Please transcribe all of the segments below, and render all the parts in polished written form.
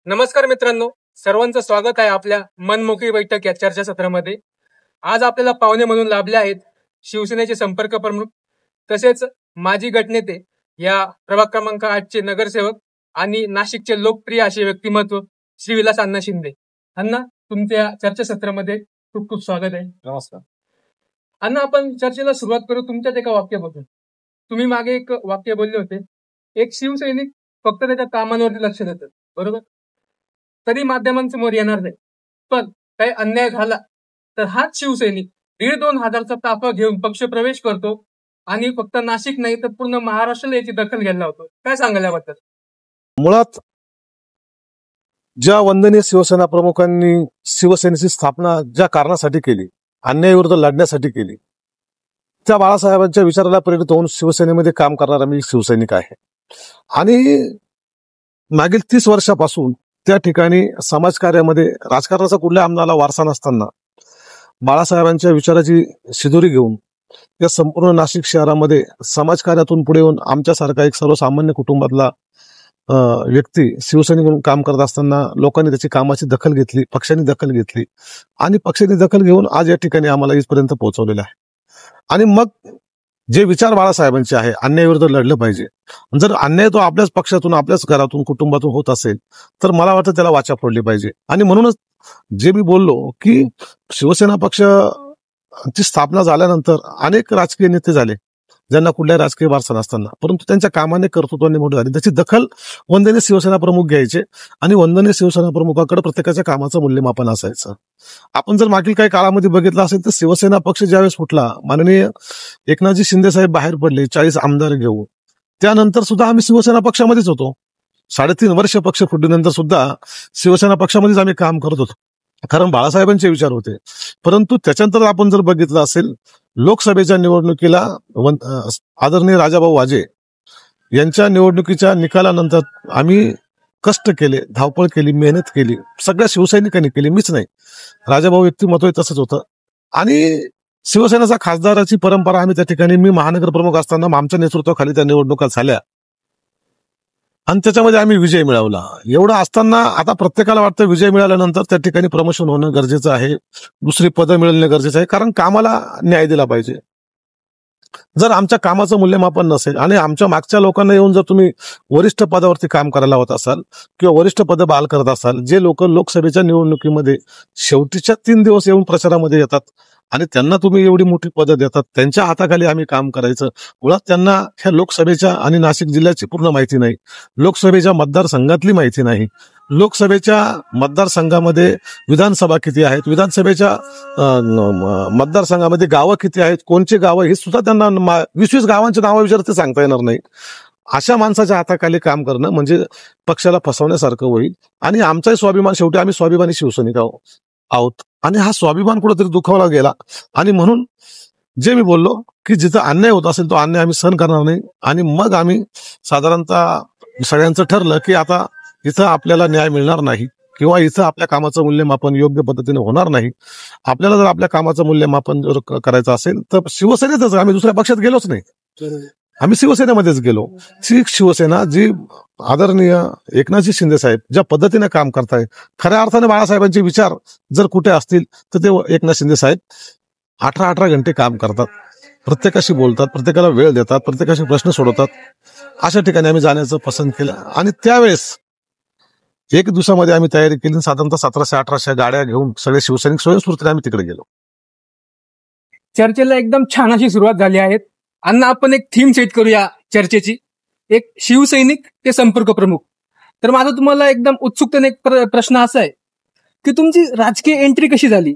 नमस्कार मित्रांनो, सर्वांचं स्वागत आहे आपल्या मनमोकळी बैठक या चर्चासत्रामध्ये. आज आपल्याला पाहुणे म्हणून लाभले आहेत शिवसेनेचे संपर्क प्रमुख तसेच माजी गटनेते, या प्रभाग क्रमांक 8चे नगरसेवक आणि नाशिकचे लोकप्रिय असे व्यक्तिमत्व श्री विलास अण्णा शिंदे. अण्णा, तुमच्या चर्चासत्रामध्ये खूप खूप स्वागत आहे. नमस्कार अण्णा, आपण चर्चेला सुरुवात करू तुमच्याच एका वाक्यापासून. तुम्ही मागे एक वाक्य बोलले होते, एक शिवसैनिक फक्त त्याच्या कामांवरती लक्ष देतात, बरोबर? तरी माध्यमांसमोर येणार नाही, पण काही अन्याय झाला तर हाच शिवसैनिक 1,500-2,000चा ताफा घेऊन पक्ष प्रवेश करतो आणि फक्त नाशिक नाही तर पूर्ण महाराष्ट्राला याची दखल घ्यायला होतो. काय सांगाल याबद्दल? मुळात ज्या वंदनीय शिवसेना प्रमुखांनी शिवसेनेची स्थापना ज्या कारणासाठी केली, अन्यायाविरुद्ध लढण्यासाठी केली, त्या बाळासाहेबांच्या विचाराला प्रेरित होऊन शिवसेनेमध्ये काम करणारा मी शिवसैनिक आहे. आणि मागील 30 वर्षापासून त्या ठिकाणी समाजकार्यामध्ये राजकारणाचा कुठल्या आमदाराला वारसा नसताना बाळासाहेबांच्या विचाराची शिदोरी घेऊन या संपूर्ण नाशिक शहरामध्ये समाजकार्यातून पुढे येऊन आमच्यासारखा एक सर्वसामान्य कुटुंबातला व्यक्ती शिवसैनिक म्हणून काम करत असताना लोकांनी त्याची कामाची दखल घेतली, पक्षांनी दखल घेतली आणि पक्षांनी दखल घेऊन आज या ठिकाणी आम्हाला इथपर्यंत पोहोचवलेलं आहे. आणि मग जे विचार बाळासाहेबांचे आहे, अन्यायाविरुद्ध लढलं पाहिजे. जर अन्याय तो आपल्याच पक्षातून, आपल्याच घरातून, कुटुंबातून होत असेल तर मला वाटतं त्याला वाचा फोडली पाहिजे. आणि म्हणूनच जे मी बोललो की शिवसेना पक्षाची स्थापना झाल्यानंतर अनेक राजकीय नेते झाले ज्यांना कुठल्याही राजकीय वारसा नसताना, परंतु त्यांच्या कामाने, कर्तृत्वाने मोठी झाली. त्याची दखल वंदनीय शिवसेना प्रमुख घ्यायचे आणि वंदनीय शिवसेना प्रमुखाकडे प्रत्येकाच्या कामाचं मूल्यमापन असायचं. आपण जर मागील काही काळामध्ये बघितलं असेल तर शिवसेना पक्ष ज्यावेळेस फुटला, माननीय एकनाथजी शिंदे साहेब बाहेर पडले 40 आमदार घेऊन, त्यानंतर सुद्धा आम्ही शिवसेना पक्षामध्येच होतो. 3.5 वर्ष पक्ष फुटल्यानंतर सुद्धा शिवसेना पक्षामध्येच आम्ही काम करत होतो, कारण बाळासाहेबांचे विचार होते. परंतु त्याच्यानंतर आपण जर बघितलं असेल, लोकसभेच्या निवडणुकीला आदरणीय राजाभाऊ वाजे यांच्या निवडणुकीच्या निकालानंतर आम्ही कष्ट केले, धावपळ केली, मेहनत केली, सगळ्या शिवसैनिकांनी केली, मीच नाही. राजाभाऊ व्यक्तिमत्व तसंच होतं. आणि शिवसेनेचा खासदाराची परंपरा आम्ही त्या ठिकाणी, मी महानगर प्रमुख असताना आमच्या नेतृत्वाखाली त्या निवडणुका झाल्या आणि त्याच्यामध्ये आम्ही विजय मिळवला. एवढं असताना आता प्रत्येकाला वाटतं विजय मिळाल्यानंतर त्या ठिकाणी प्रमोशन होणं गरजेचं आहे, दुसरी पदं मिळणं गरजेचं आहे, कारण कामाला न्याय दिला पाहिजे. जर आमच्या कामाचं मूल्यमापन नसेल आणि आमच्या मागच्या लोकांना येऊन जर तुम्ही वरिष्ठ पदावरती काम करायला होत असाल किंवा वरिष्ठ पद बहाल करत असाल, जे लोक लोकसभेच्या निवडणुकीमध्ये शेवटीच्या 3 दिवस येऊन प्रचारामध्ये येतात आणि त्यांना तुम्ही एवढी मोठी पदं देतात, त्यांच्या हाताखाली आम्ही काम करायचं. मुळात त्यांना ह्या लोकसभेच्या आणि नाशिक जिल्ह्याची पूर्ण माहिती नाही, लोकसभेच्या मतदारसंघातली माहिती नाही, लोकसभेच्या मतदारसंघामध्ये विधानसभा किती आहेत, विधानसभेच्या मतदारसंघामध्ये गावं किती आहेत, कोणचे गावं हे सुद्धा त्यांना 20 गावांचे नावं विचारते सांगता येणार नाही. अशा माणसाच्या हाताखाली काम करणं म्हणजे पक्षाला फसवण्यासारखं होईल. आणि आमचाही स्वाभिमान, शेवटी आम्ही स्वाभिमानी शिवसैनिक आहोत आणि हा स्वाभिमान कुठेतरी दुखावला गेला. आणि म्हणून जे मी बोललो की जिथं अन्याय होत असेल तो अन्याय आम्ही सहन करणार नाही. आणि मग आम्ही साधारणतः सगळ्यांचं ठरलं की आता इथं आपल्याला न्याय मिळणार नाही किंवा इथं आपल्या कामाचं मूल्यमापन योग्य पद्धतीने होणार नाही. आपल्याला जर आपल्या कामाचं मूल्यमापन जर करायचं असेल तर शिवसेनेतच, आम्ही दुसऱ्या पक्षात गेलोच नाही, आम्ही शिवसेनेमध्येच गेलो. ती शिवसेना जी आदरणीय एकनाथजी शिंदे साहेब ज्या पद्धतीने काम करताय, खऱ्या अर्थाने बाळासाहेबांचे विचार जर कुठे असतील तर ते एकनाथ शिंदे साहेब 18 घंटे काम करतात, प्रत्येकाशी बोलतात, प्रत्येकाला वेळ देतात, प्रत्येकाशी प्रश्न सोडवतात. अशा ठिकाणी आम्ही जाण्याचं पसंत केलं. आणि त्यावेळेस 1 दिवसामध्ये आम्ही तयारी केली, साधारणतः 1700-1800 गाड्या घेऊन सगळे शिवसैनिक स्वयंस्फूर्तीने आम्ही तिकडे गेलो. चर्चेला एकदम छान अशी सुरुवात झाली आहे. अण्णा, आपण एक थीम सेट करूया चर्चेची, एक शिवसैनिक ते संपर्क प्रमुख. तर माझा तुम्हाला एकदम उत्सुकतेने एक प्रश्न असा आहे की तुमची राजकीय एंट्री कशी झाली?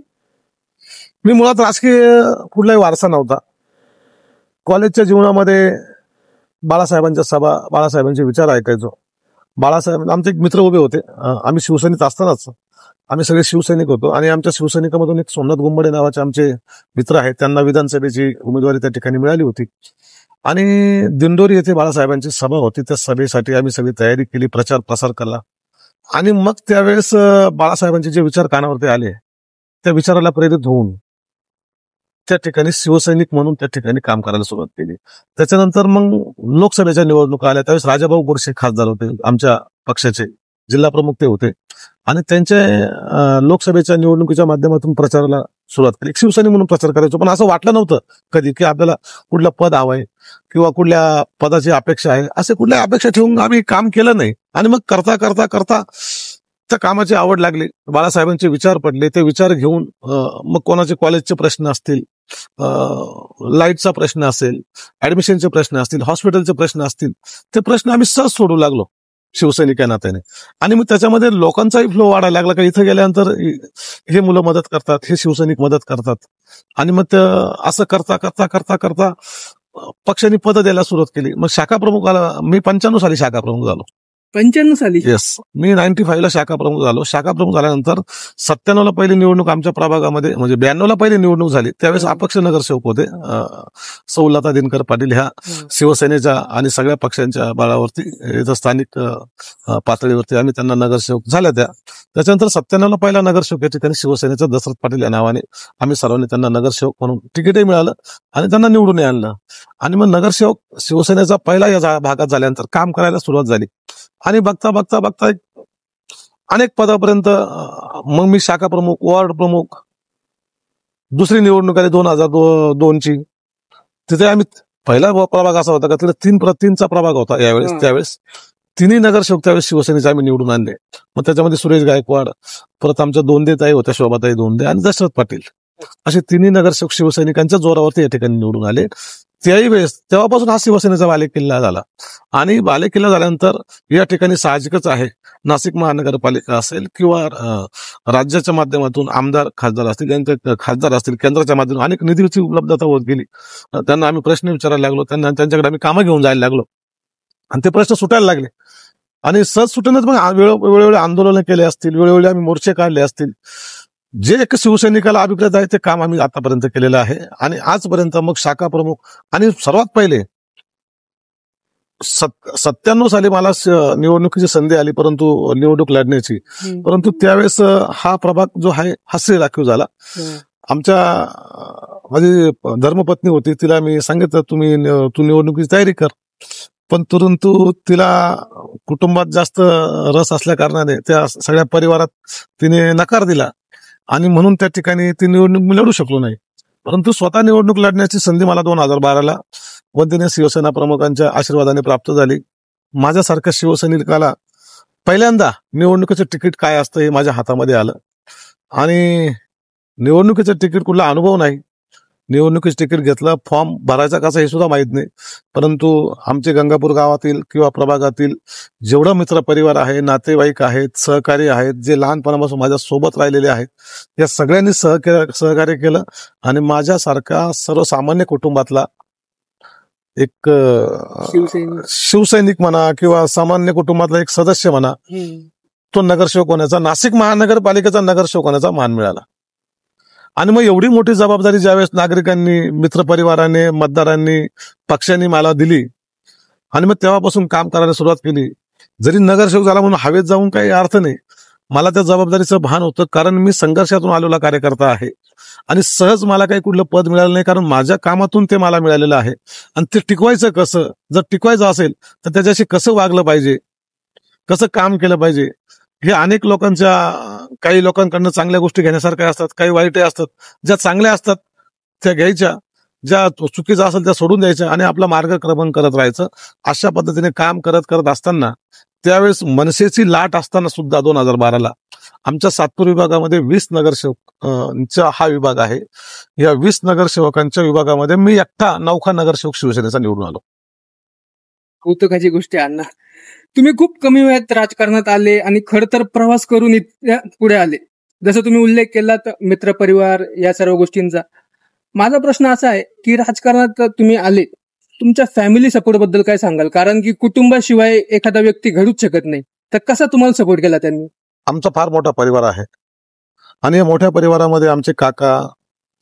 मी मुळात राजकीय कुठलाही वारसा नव्हता. कॉलेजच्या जीवनामध्ये बाळासाहेबांच्या सभा, बाळासाहेबांचे विचार ऐकायचो. बाळासाहेब, आमचे एक मित्र उभे होते, आम्ही शिवसैनिक असतानाच आम्ही सगळे शिवसैनिक होतो आणि आमच्या शिवसैनिकामधून एक सोमनाथ गुंबडे नावाचे आमचे मित्र आहेत, त्यांना विधानसभेची उमेदवारी त्या ठिकाणी मिळाली होती आणि दिंडोरी येथे बाळासाहेबांची सभा होती. त्या सभेसाठी आम्ही सगळी तयारी केली, प्रचार प्रसार केला. आणि मग त्यावेळेस बाळासाहेबांचे जे विचार कानावरती आले, त्या विचाराला प्रेरित होऊन त्या ठिकाणी शिवसैनिक म्हणून त्या ठिकाणी काम करायला सुरुवात केली. त्याच्यानंतर मग लोकसभेच्या निवडणुका आल्या, त्यावेळेस राजाभाऊ गोडसे खासदार होते आमच्या पक्षाचे. जिल्हा प्रमुख ते होते आणि त्यांचे लोकसभेच्या निवडणुकीच्या माध्यमातून प्रचाराला सुरुवात केली. एक शिवसैनिक म्हणून प्रचार करायचो, पण असं वाटलं नव्हतं कधी की आपल्याला कुठलं पद हवंय किंवा कुठल्या पदाची अपेक्षा आहे. असे कुठल्या अपेक्षा ठेवून आम्ही काम केलं नाही. आणि मग करता करता करता त्या कामाची आवड लागली, बाळासाहेबांचे विचार पडले. ते विचार घेऊन मग कोणाचे कॉलेजचे प्रश्न असतील, लाईटचा प्रश्न असेल, ऍडमिशनचे प्रश्न असतील, हॉस्पिटलचे प्रश्न असतील, ते प्रश्न आम्ही सहज सोडू लागलो शिवसैनिक या नात्याने. आणि मग त्याच्यामध्ये लोकांचाही फ्लो वाढायला लागला का इथं गेल्यानंतर हे मुलं मदत करतात, हे शिवसैनिक मदत करतात. आणि मग ते असं करता करता करता करता पक्षाने पद द्यायला सुरुवात केली. मग शाखा प्रमुखाला मी 95 साली शाखा प्रमुख झालो. 95 साली? येस, मी 95 ला शाखा प्रमुख झालो. शाखा प्रमुख झाल्यानंतर 97 ला पहिली निवडणूक आमच्या प्रभागामध्ये, म्हणजे 92 ला पहिली निवडणूक झाली. त्यावेळेस अपक्ष नगरसेवक होते सौ लता दिनकर पाटील, ह्या शिवसेनेच्या आणि सगळ्या पक्षांच्या बळावरती इथं स्थानिक पातळीवरती आम्ही त्यांना नगरसेवक झाल्या. त्याच्यानंतर 97 ला पहिला नगरसेवक या ठिकाणी शिवसेनेचा दशरथ पाटील या नावाने आम्ही सर्वांनी त्यांना नगरसेवक म्हणून तिकीटही मिळालं आणि त्यांना निवडून आणलं. आणि मग नगरसेवक शिवसेनेचा पहिला या भागात झाल्यानंतर काम करायला सुरुवात झाली. आणि बघता बघता बघता अनेक पदापर्यंत मग मी शाखा प्रमुख, वॉर्ड प्रमुख, दुसरी निवडणूक आली 2002 ची. तिथे आम्ही पहिला प्रभाग असा होता का तिथे 3चा प्रभाग होता यावेळेस. त्यावेळेस तिन्ही नगरसेवक त्यावेळेस शिवसेनेचे आम्ही निवडून आणले. मग त्याच्यामध्ये सुरेश गायकवाड, परत आमच्या दोंदे ताई होत्या, शोभाताई दोंदे आणि दशरथ पाटील, असे तिन्ही नगरसेवक शिवसैनिकांच्या जोरावरती या ठिकाणी निवडून आले. त्याही वेळेस तेव्हापासून हा शिवसेनेचा बालेकिल्ला झाला. आणि बालेकिल्ला झाल्यानंतर या ठिकाणी साहजिकच आहे, नाशिक महानगरपालिका असेल किंवा राज्याच्या माध्यमातून आमदार खासदार असतील, त्यांचे खासदार असतील, केंद्राच्या माध्यमातून अनेक निधीची उपलब्धता होत गेली. त्यांना आम्ही प्रश्न विचारायला लागलो, त्यांच्याकडे आम्ही कामं घेऊन जायला लागलो आणि ते प्रश्न सुटायला लागले. आणि सहज सुटूनच मग वेळोवेळी आंदोलनं केले असतील, वेळोवेळी आम्ही मोर्चे काढले असतील. जे एक शिवसैनिकाला अभिप्रेत आहे ते काम आम्ही आतापर्यंत केलेलं आहे. आणि आजपर्यंत मग शाखा प्रमुख, आणि सर्वात पहिले 97 साली मला निवडणुकीची संधी आली, परंतु निवडणूक लढण्याची. परंतु त्यावेळेस हा प्रभाग जो आहे हा श्री राखीव झाला. आमच्या माझी धर्मपत्नी होती, तिला मी सांगितलं तू निवडणुकीची तयारी कर. पण परंतु तिला कुटुंबात जास्त रस असल्या कारणाने त्या सगळ्या परिवारात तिने नकार दिला आणि म्हणून त्या ठिकाणी ती निवडणूक मी लढू शकलो नाही. परंतु स्वतः निवडणूक लढण्याची संधी मला 2012 वंदनीय शिवसेना प्रमुखांच्या आशीर्वादाने प्राप्त झाली. माझ्यासारख्या शिवसैनिकाला पहिल्यांदा निवडणुकीचं तिकीट काय असतं हे माझ्या हातामध्ये आलं. आणि निवडणुकीचं तिकीट कुठला अनुभव नाही, निवडणुकीचं तिकीट घेतलं, फॉर्म भरायचा कसा हे सुद्धा माहित नाही. परंतु आमचे गंगापूर गावातील किंवा प्रभागातील जेवढा मित्र परिवार आहे, नातेवाईक आहेत, सहकारी आहेत, जे लहानपणापासून माझ्या सोबत राहिलेले आहेत, या सगळ्यांनी सहकार्य केलं. आणि माझ्यासारखा सर्वसामान्य कुटुंबातला एक शिवसैनिक म्हणा किंवा सामान्य कुटुंबातला एक सदस्य म्हणा, तो नगरसेवक होण्याचा, नाशिक महानगरपालिकेचा नगरसेवक होण्याचा मान मिळाला. आणि मग एवढी मोठी जबाबदारी ज्यावेळेस नागरिकांनी, मित्रपरिवाराने, मतदारांनी, पक्षांनी मला दिली आणि मग तेव्हापासून काम करायला सुरुवात केली. जरी नगरसेवक झाला म्हणून हवेत जाऊन काही अर्थ नाही, मला त्या जबाबदारीचं भान होतं, कारण मी संघर्षातून आलेला कार्यकर्ता आहे. आणि सहज मला काही कुठलं पद मिळालं नाही, कारण माझ्या कामातून ते मला मिळालेलं आहे. आणि ते टिकवायचं कसं, जर टिकवायचं असेल तर त्याच्याशी कसं वागलं पाहिजे, कसं काम केलं पाहिजे, हे अनेक काही लोकांकडनं चांगल्या गोष्टी घेण्यासारख्या असतात, काही वाईटही असतात. ज्या चांगल्या असतात त्या घ्यायच्या, ज्या चुकीचं असेल त्या सोडून द्यायच्या आणि आपला मार्गक्रमण करत राहायचं. अशा पद्धतीने काम करत असताना त्यावेळेस मनसेची लाट असताना सुद्धा 2012 आमच्या सातपूर विभागामध्ये 20 नगरसेवक हा विभाग आहे. या 20 नगरसेवकांच्या विभागामध्ये मी एकटा नौखा नगरसेवक शिवसेनेचा निवडून आलो. कौतुकाची गोष्ट आहे अण्णा. तुम्ही खूप कमी वयात राजकारणात आले आणि खरं तर प्रवास करून इतक्या पुढे आले. जसं तुम्ही उल्लेख केला मित्रपरिवार या सर्व गोष्टींचा. माझा प्रश्न असा आहे की राजकारणात तुम्ही आले, तुमच्या फॅमिली सपोर्ट बद्दल काय सांगाल? कारण की कुटुंबाशिवाय एखादा व्यक्ती घडूच शकत नाही, तर कसा तुम्हाला सपोर्ट केला त्यांनी? आमचा फार मोठा परिवार आहे आणि या मोठ्या परिवारामध्ये आमचे काका,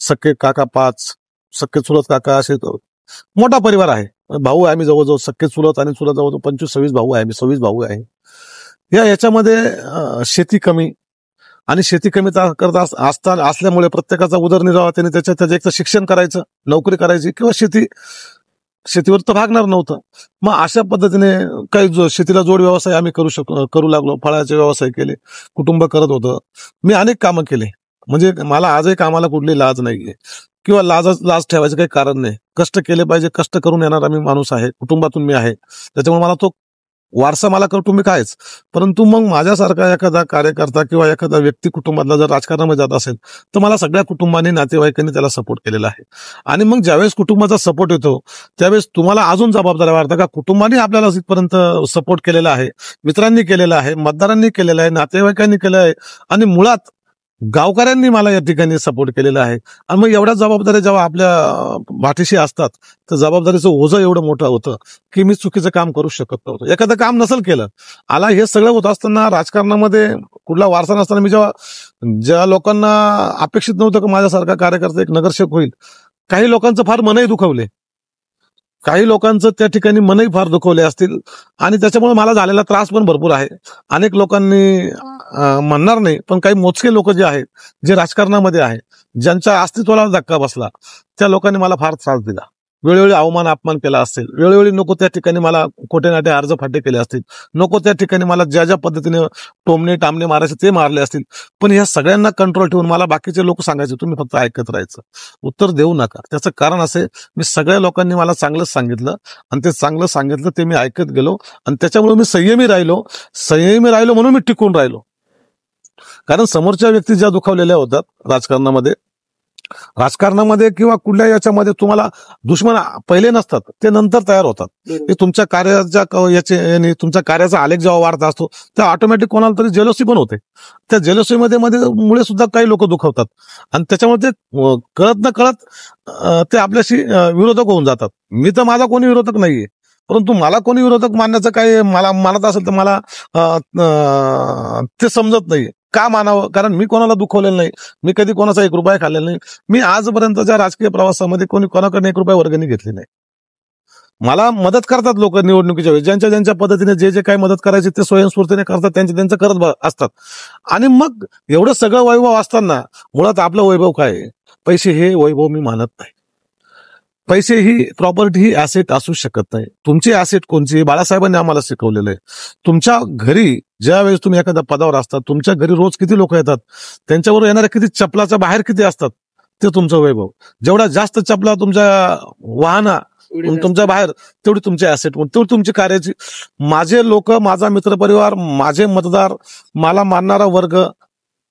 सख्खे काका 5, सख्खे चुलत काका, असे मोठा परिवार आहे. भाऊ आहे आम्ही जवळजवळ, सख्खे चुलत आणि चुलत जवळजवळ 25-26 भाऊ आहे, 26 भाऊ आहे. याच्यामध्ये शेती कमी आणि शेती कमी करत असल्यामुळे प्रत्येकाचा उदरनिर्वाह त्याने त्याच्या एक तर शिक्षण करायचं, नोकरी करायची किंवा शेती शेतीवर तर भागणार नव्हतं. मग अशा पद्धतीने काही शेतीला जोड व्यवसाय आम्ही करू लागलो. फळाचे व्यवसाय केले, कुटुंब करत होतं. मी अनेक कामं केले. म्हणजे मला आजही कामाला कुठली लाज नाहीये किंवा लाज ठेवायचं काही कारण नाही. कष्ट केले पाहिजे, कष्ट करून येणारा मी माणूस आहे, कुटुंबातून मी आहे. त्याच्यामुळे मला तो वारसा मला कौटुंबिक आहेच. परंतु मग माझ्यासारखा एखादा कार्यकर्ता किंवा एखादा व्यक्ती कुटुंबातला जर राजकारणामध्ये जात असेल तर मला सगळ्या कुटुंबाने, नातेवाईकांनी त्याला सपोर्ट केलेला आहे. आणि मग ज्यावेळेस कुटुंबाचा सपोर्ट येतो त्यावेळेस तुम्हाला अजून जबाबदारी वाटतं का कुटुंबाने आपल्याला इथपर्यंत सपोर्ट केलेला आहे, मित्रांनी केलेला आहे, मतदारांनी केलेला आहे, नातेवाईकांनी केलं आहे आणि मुळात गावकऱ्यांनी मला या ठिकाणी सपोर्ट केलेला आहे. आणि मग एवढ्या जबाबदाऱ्या जेव्हा आपल्या पाठीशी असतात तर जबाबदारीचं ओझं एवढं मोठं होतं की मी चुकीचं काम करू शकत नव्हतं. एखादं काम नसेल केलं आला हे सगळं होत असताना राजकारणामध्ये कुठला वारसा नसताना मी ज्या लोकांना अपेक्षित नव्हतं की माझ्यासारखा कार्यकर्ता एक नगरसेवक होईल, काही लोकांचं फार मनही दुखवले, काही लोकांचं त्या ठिकाणी मनही फार दुखवले असतील आणि त्याच्यामुळे मला झालेला त्रास पण भरपूर आहे. अनेक लोकांनी म्हणणार नाही पण काही मोजके लोक जे आहेत, जे राजकारणामध्ये आहेत, ज्यांच्या अस्तित्वाला धक्का बसला त्या लोकांनी मला फार त्रास दिला. वेळोवेळी अपमान केला असेल, वेळोवेळी नको त्या ठिकाणी मला खोटे नाटे अर्ज फाटे केले असतील, नको त्या ठिकाणी मला ज्या पद्धतीने टोमणे टामणे मारायचे ते मारले असतील. पण ह्या सगळ्यांना कंट्रोल ठेवून मला बाकीचे लोक सांगायचे तुम्ही फक्त ऐकत राहायचं, उत्तर देऊ नका. त्याचं कारण असे मी सगळ्या लोकांनी मला चांगलं सांगितलं आणि ते चांगलं सांगितलं ते मी ऐकत गेलो आणि त्याच्यामुळे मी संयमी राहिलो म्हणून मी टिकून राहिलो. कारण समोरच्या व्यक्ती ज्या दुखावलेल्या होतात राजकारणामध्ये किंवा कुठल्या याच्यामध्ये तुम्हाला दुश्मन पहिले नसतात, ते नंतर तयार होतात. ते तुमच्या तुमच्या कार्याचा आलेख जेव्हा वाढत असतो त्या ऑटोमॅटिक कोणाला तरी जेलसी पण होते. त्या जेलसीमध्ये मुळे सुद्धा काही लोक दुखवतात आणि त्याच्यामुळे ते कळत न कळत ते आपल्याशी विरोधक होऊन जातात. मी तर माझा कोणी विरोधक नाहीये, परंतु मला कोणी विरोधक मानण्याचं काही मला मानत असेल तर मला ते समजत नाही का मानावं. कारण मी कोणाला दुखवलेलं नाही, मी कधी कोणाचा 1 रुपया खाल्लेला नाही. मी आजपर्यंतच्या राजकीय प्रवासामध्ये कोणाकडे 1 रुपया वर्गणी घेतली नाही. मला मदत करतात लोक निवडणुकीच्या वेळी, ज्यांच्या पद्धतीने जे काही मदत करायची ते स्वयंस्फूर्तीने करतात, त्यांचं करत असतात. आणि मग एवढं सगळं वैभव असताना मुळात आपलं वैभव काय आहे? पैसे हे वैभव मी मानत नाही. पैसे ही प्रॉपर्टी ही ऍसेट असू शकत नाही. तुमची ऍसेट कोणची? बाळासाहेबांनी आम्हाला शिकवलेलं आहे. तुमच्या घरी ज्या वेळेस तुम्ही एखाद्या पदावर असतात, तुमच्या घरी रोज किती लोक येतात, त्यांच्यावर येणाऱ्या किती चपलाच्या बाहेर किती असतात, ते तुमचं वैभव. जेवढा जास्त चपला तुमच्या वाहना तुमच्या बाहेर तेवढी तुमची ऍसेट, तेवढी तुमची कार्याची. माझे लोक, माझा मित्रपरिवार, माझे मतदार, मला मानणारा वर्ग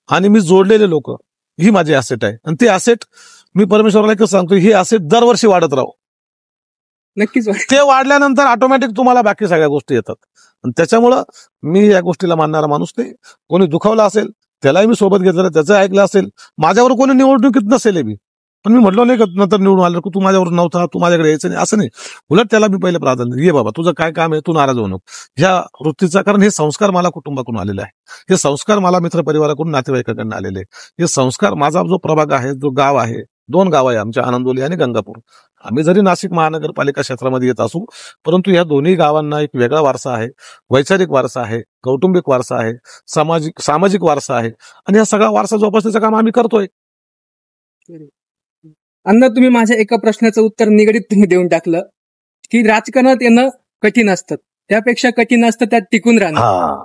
आणि मी जोडलेले लोक ही माझी ऍसेट आहे. आणि ती ऍसेट मी परमेश्वराला एकच सांगतो, ही ऍसेट दरवर्षी वाढत राहू. नक्कीच ते वाढल्यानंतर ऑटोमॅटिक तुम्हाला बाकी सगळ्या गोष्टी येतात. आणि त्याच्यामुळं मी या गोष्टीला मानणारा माणूस नाही. कोणी दुखावला असेल त्यालाही मी सोबत घेतलेलं, त्याचं ऐकलं असेल. माझ्यावर कोणी निवडणुकीत नसेल मी, पण मी म्हटलो नाही का नंतर निवडून आलं की तू माझ्यावर नव्हता, तू माझ्याकडे यायचं नाही, असं नाही. उलट त्याला मी पहिले प्राधान्य, ये बाबा तुझं काय काम आहे, तू नाराज होऊ नको, ह्या वृत्तीचा. कारण हे संस्कार मला कुटुंबाकडून आलेले आहे, हे संस्कार मला मित्रपरिवाराकडून, नातेवाईकांकडून आलेले आहे. हे संस्कार माझा जो प्रभाग आहे, जो गाव आहे, 2 गाव आहे आमच्या, आनंदोली आणि गंगापूर. आम्ही जरी नाशिक महानगरपालिका क्षेत्रामध्ये येत असू, परंतु या दोन्ही गावांना एक वेगळा वारसा आहे, वैचारिक वारसा आहे, कौटुंबिक वारसा आहे, सामाजिक वारसा आहे. आणि हा सगळा वारसा जोपासण्याचं काम आम्ही करतोय. अण्णा, तुम्ही माझ्या एका प्रश्नाचं उत्तर निगडीत तुम्ही देऊन टाकलं की राजकारणात येणं कठीण असतं, त्यापेक्षा कठीण असतं त्यात टिकून राहणं.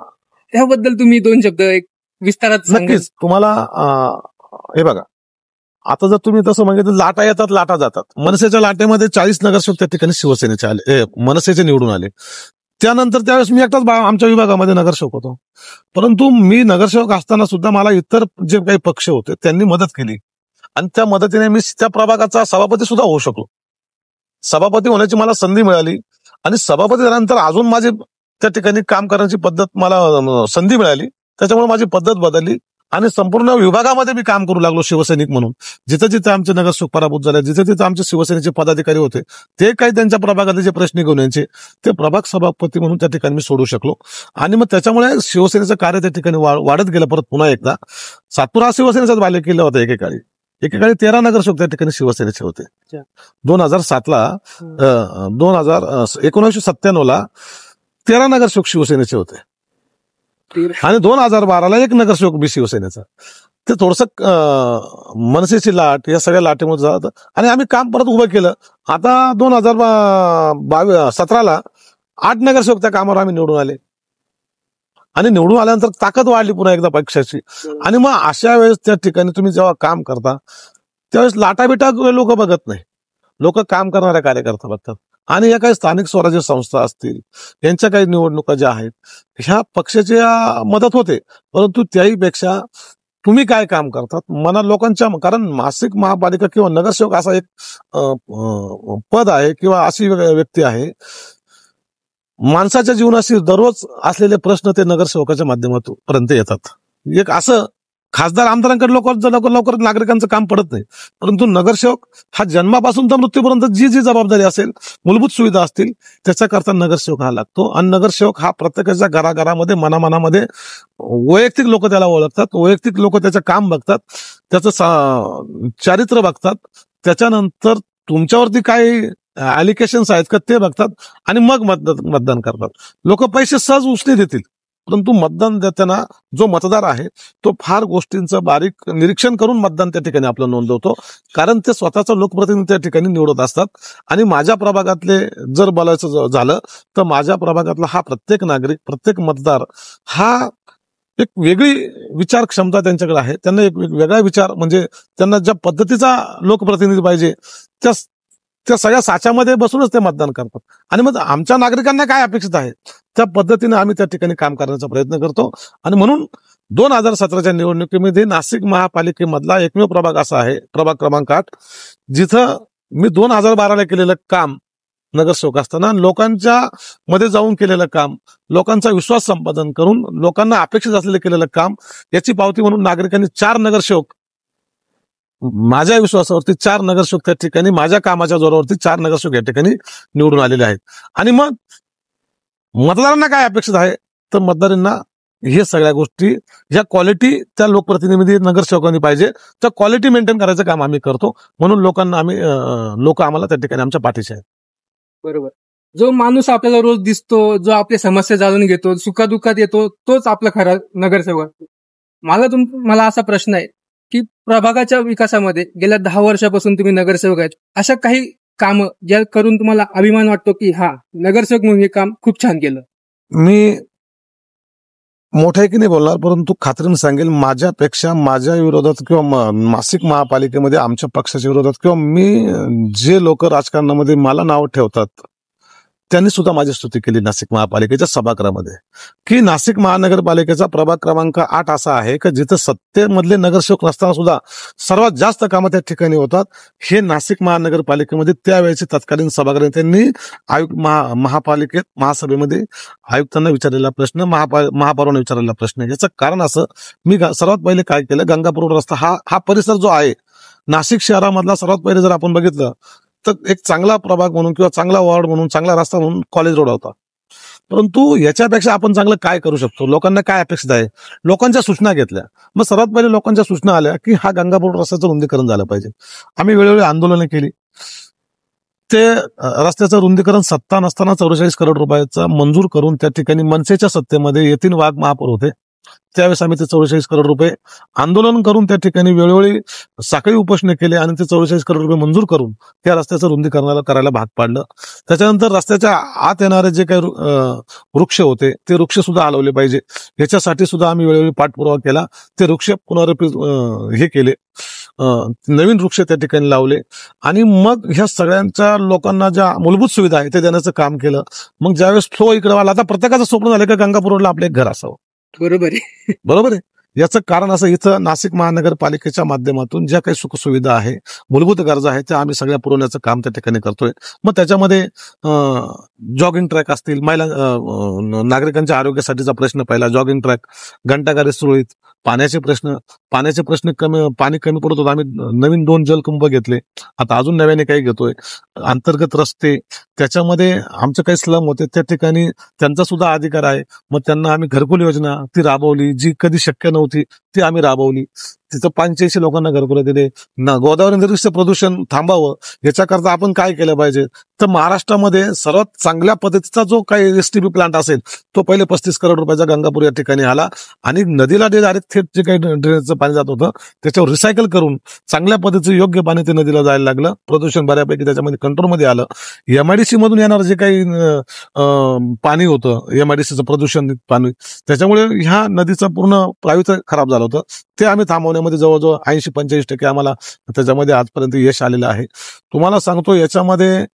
त्याबद्दल तुम्ही 2 शब्द एक विस्तारात नक्कीच. तुम्हाला हे बघा, आता जर तुम्ही तसं म्हणजे लाटा येतात लाटा जातात. मनसेच्या लाटेमध्ये 40 नगरसेवक त्या ठिकाणी शिवसेनेचे आले, मनसेचे निवडून आले. त्यानंतर त्यावेळेस मी एकटाच आमच्या विभागामध्ये नगरसेवक होतो. परंतु मी नगरसेवक असताना सुद्धा मला इतर जे काही पक्ष होते त्यांनी मदत केली आणि त्या मदतीने मी त्या प्रभागाचा सभापती सुद्धा होऊ शकलो. सभापती होण्याची मला संधी मिळाली आणि सभापती झाल्यानंतर अजून माझी त्या ठिकाणी काम करण्याची पद्धत, मला संधी मिळाली. त्याच्यामुळे माझी पद्धत बदलली आणि संपूर्ण विभागामध्ये मी काम करू लागलो शिवसैनिक म्हणून. जिथं जिथं आमचे नगरसेवक पराभूत झाले, जिथं जिथं आमचे शिवसेनेचे पदाधिकारी होते, ते काही त्यांच्या प्रभागातले जे प्रश्न घेऊन यायचे ते प्रभाग सभापती म्हणून त्या ठिकाणी मी सोडू शकलो. आणि मग त्याच्यामुळे शिवसेनेचं कार्य त्या ठिकाणी वाढत गेलं. परत पुन्हा एकदा सातपुरा शिवसेनेचाच बालेकिल्ला होता. एकेकाळी 13 नगरसेवक त्या ठिकाणी शिवसेनेचे होते. 2007ला 1997ला 13 नगरसेवक शिवसेनेचे होते आणि 2012ला 1 नगरसेवक बी शिवसेनेचा. ते थोडस मनसेची लाट या सगळ्या लाटेमध्ये जात आणि आम्ही काम परत उभं केलं. आता 2017ला 8 नगरसेवक त्या कामावर आम्ही निवडून आले आणि निवडून आल्यानंतर ताकद वाढली पुन्हा एकदा पक्षाची. आणि मग अशा वेळेस त्या ठिकाणी तुम्ही जेव्हा काम करता त्यावेळेस लाटाबिटा लोक बघत नाही, लोक काम करणाऱ्या कार्यकर्ता बघतात. आणि या काही स्थानिक स्वराज्य संस्था असतील, यांच्या काही निवडणुका ज्या आहेत ह्या पक्षाच्या मदत होते, परंतु त्याहीपेक्षा तुम्ही काय काम करतात मना लोकांच्या, कारण मासिक महापालिका किंवा नगरसेवक असा एक पद आहे किंवा अशी व्यक्ती आहे, माणसाच्या जीवनाशी दररोज असलेले प्रश्न ते नगरसेवकाच्या माध्यमातून पर्यंत येतात. एक असं खासदार आमदारांकडे लवकर नागरिकांचं काम पडत नाही, परंतु नगरसेवक हा जन्मापासून तर मृत्यूपर्यंत जी जी जबाबदारी असेल, मूलभूत सुविधा असतील, त्याच्याकरता नगरसेवक हा लागतो. आणि नगरसेवक हा प्रत्येकाच्या घराघरामध्ये मनामनामध्ये वैयक्तिक लोक त्याला ओळखतात, वैयक्तिक लोक त्याचं काम बघतात, त्याचं चारित्र्य बघतात, त्याच्यानंतर तुमच्यावरती काही ऍलिकेशन्स आहेत का ते बघतात आणि मग मतदान करतात. लोक पैसे सहज उसने देतील, परंतु मतदान देताना जो मतदार आहे तो फार गोष्टींचं बारीक निरीक्षण करून मतदान त्या ठिकाणी आपलं नोंदवतो, कारण ते स्वतःचा लोकप्रतिनिधी त्या ठिकाणी निवडत असतात. आणि माझ्या प्रभागातले जर बोलायचं झालं तर माझ्या प्रभागातला हा प्रत्येक नागरिक, प्रत्येक मतदार हा एक वेगळी विचार क्षमता त्यांच्याकडे आहे. त्यांना एक वेगळा विचार, म्हणजे त्यांना ज्या पद्धतीचा लोकप्रतिनिधी पाहिजे त्या सगळ्या साच्यामध्ये बसूनच ते मतदान करतात. आणि मग आमच्या नागरिकांना काय अपेक्षित आहे त्या पद्धतीने आम्ही त्या ठिकाणी काम करण्याचा प्रयत्न करतो. आणि म्हणून 2017च्या निवडणुकीमध्ये नाशिक महापालिकेमधला एकमेव प्रभाग असा आहे, प्रभाग क्रमांक 8, जिथं मी 2012ला केलेलं काम नगरसेवक असताना लोकांच्या मध्ये जाऊन केलेलं काम, लोकांचा विश्वास संपादन करून लोकांना अपेक्षित असलेलं केलेलं काम, याची पावती म्हणून नागरिकांनी 4 नगरसेवक, माझ्या विश्वासावरती 4 नगरसेवक त्या ठिकाणी, माझ्या कामाच्या जोरावरती 4 नगरसेवक या ठिकाणी निवडून आलेले आहेत. आणि मग मतदारांना काय अपेक्षित आहे तर मतदारांना हे सगळ्या गोष्टी, ह्या क्वालिटी त्या लोकप्रतिनिधी नगरसेवकांनी पाहिजे, त्या क्वालिटी मेंटेन करायचं काम आम्ही करतो. म्हणून लोक आम्हाला त्या ठिकाणी आमच्या पाठीशी आहेत. बरोबर. जो माणूस आपल्याला रोज दिसतो, जो आपल्या समस्या जाणून घेतो, सुखादुःखात येतो, तोच आपला खरा नगरसेवक. मला असा प्रश्न आहे की प्रभागाच्या विकासामध्ये गेल्या 10 वर्षापासून तुम्ही नगरसेवक आहेत, अशा काही कामं ज्या करून तुम्हाला अभिमान वाटतो की हा नगरसेवक म्हणून हे काम खूप छान केलं? मी मोठ्या की नाही बोलणार, परंतु खात्रीने सांगेल, माझ्यापेक्षा माझ्या विरोधात किंवा मासिक महापालिकेमध्ये आमच्या पक्षाच्या विरोधात किंवा मी जे लोक राजकारणामध्ये मला नाव ठेवतात त्यांनी सुद्धा माझी स्तुती केली नाशिक महापालिकेच्या सभागृहामध्ये, की नाशिक महानगरपालिकेचा प्रभाग क्रमांक 8 असा आहे की जिथं सत्तेमधले नगरसेवक नसताना सुद्धा सर्वात जास्त कामं त्या ठिकाणी होतात. हे नाशिक महानगरपालिकेमध्ये त्यावेळेचे तत्कालीन सभागृह त्यांनी महापालिकेत महासभेमध्ये आयुक्तांना विचारलेला प्रश्न, महापौरांना विचारलेला प्रश्न. याचं कारण असं, मी सर्वात पहिले काय केलं, गंगापूर रस्ता हा परिसर जो आहे नाशिक शहरामधला सर्वात पहिले जर आपण बघितलं तर एक चांगला प्रभाग म्हणून किंवा चांगला वॉर्ड म्हणून, चांगला रस्ता म्हणून कॉलेज रोड होता. परंतु याच्यापेक्षा आपण चांगलं काय करू शकतो, लोकांना काय अपेक्षित आहे, लोकांच्या सूचना घेतल्या. मग सर्वात पहिले लोकांच्या सूचना आल्या की हा गंगापूर रस्त्याचं रुंदीकरण झालं पाहिजे. आम्ही वेळोवेळी आंदोलनं केली. ते रस्त्याचं रुंदीकरण सत्ता नसताना 44 करोड रुपयाचा मंजूर करून त्या ठिकाणी मनसेच्या सत्तेमध्ये यतीन वाघ महापौर होते, त्यावेळेस आम्ही ते 44 करोड रुपये आंदोलन करून त्या ठिकाणी वेळोवेळी साखळी उपोषण केले आणि ते 44 करोड रुपये मंजूर करून त्या रस्त्याचं रुंदीकरणाला करायला भाग पाडलं. त्याच्यानंतर रस्त्याच्या आत येणारे जे काही वृक्ष होते ते वृक्ष सुद्धा हलवले पाहिजे, याच्यासाठी सुद्धा आम्ही वेळोवेळी पाठपुरावा केला. ते वृक्ष हे केले, नवीन वृक्ष त्या ठिकाणी लावले आणि मग ह्या सगळ्यांच्या लोकांना ज्या मूलभूत सुविधा आहे ते देण्याचं काम केलं. मग ज्यावेळेस फ्लो इकडे आला, आता प्रत्येकाचं स्वप्न झालं की गंगापूर रोडला आपलं एक घर असावं. बरोबर आहे. याचं कारण असं, इथं नाशिक महानगरपालिकेच्या माध्यमातून ज्या काही सुखसुविधा आहे, मूलभूत गरजा आहेत, त्या आम्ही सगळ्या पुरवण्याचं काम त्या ठिकाणी करतोय. मग त्याच्यामध्ये जॉगिंग ट्रॅक असतील, महिला नागरिकांच्या आरोग्यासाठीचा प्रश्न पहिला जॉगिंग ट्रॅक, घंटागाडी सुरळीत, पाण्याचे प्रश्न पाणी कमी पडत होतं, आम्ही नवीन 2 जलकुंभ घेतले, आता अजून नव्याने काही घेतोय. अंतर्गत रस्ते, त्याच्यामध्ये आमचे काही स्लम होते त्या ठिकाणी त्यांचा सुद्धा अधिकार आहे, मग त्यांना आम्ही घरकुल योजना ती राबवली, जी कधी शक्य नव्हती ती आम्ही राबवली. तिथं 85 लोकांना घरकुलं दिले. गोदावरी नदीचं प्रदूषण थांबावं याच्याकरता आपण काय केलं पाहिजे, तर महाराष्ट्रामध्ये सर्वात चांगल्या पद्धतीचा जो काही एसटीपी प्लांट असेल तो पहिले 35 करोड रुपयाचा गंगापूर या ठिकाणी आला आणि नदीला जे डायरेक्ट थेट जे काही ड्रेनेजचं पाणी जात होतं त्याच्यावर रिसायकल करून चांगल्या पद्धतीचं योग्य पाणी ते नदीला जायला लागलं. प्रदूषण बऱ्यापैकी त्याच्यामध्ये कंट्रोलमध्ये आलं. एमआयडीसी मधून येणार जे काही पाणी होतं, एमआयडीसीचं प्रदूषण पाणी, त्याच्यामुळे ह्या नदीचं पूर्ण पावित्र्य खराब झालं होतं. ते आम्ही थांबवण्यामध्ये जवळजवळ 80-85% आम्हाला त्याच्यामध्ये आजपर्यंत यश आलेलं आहे. तुम्हाला सांगतो याच्यामध्ये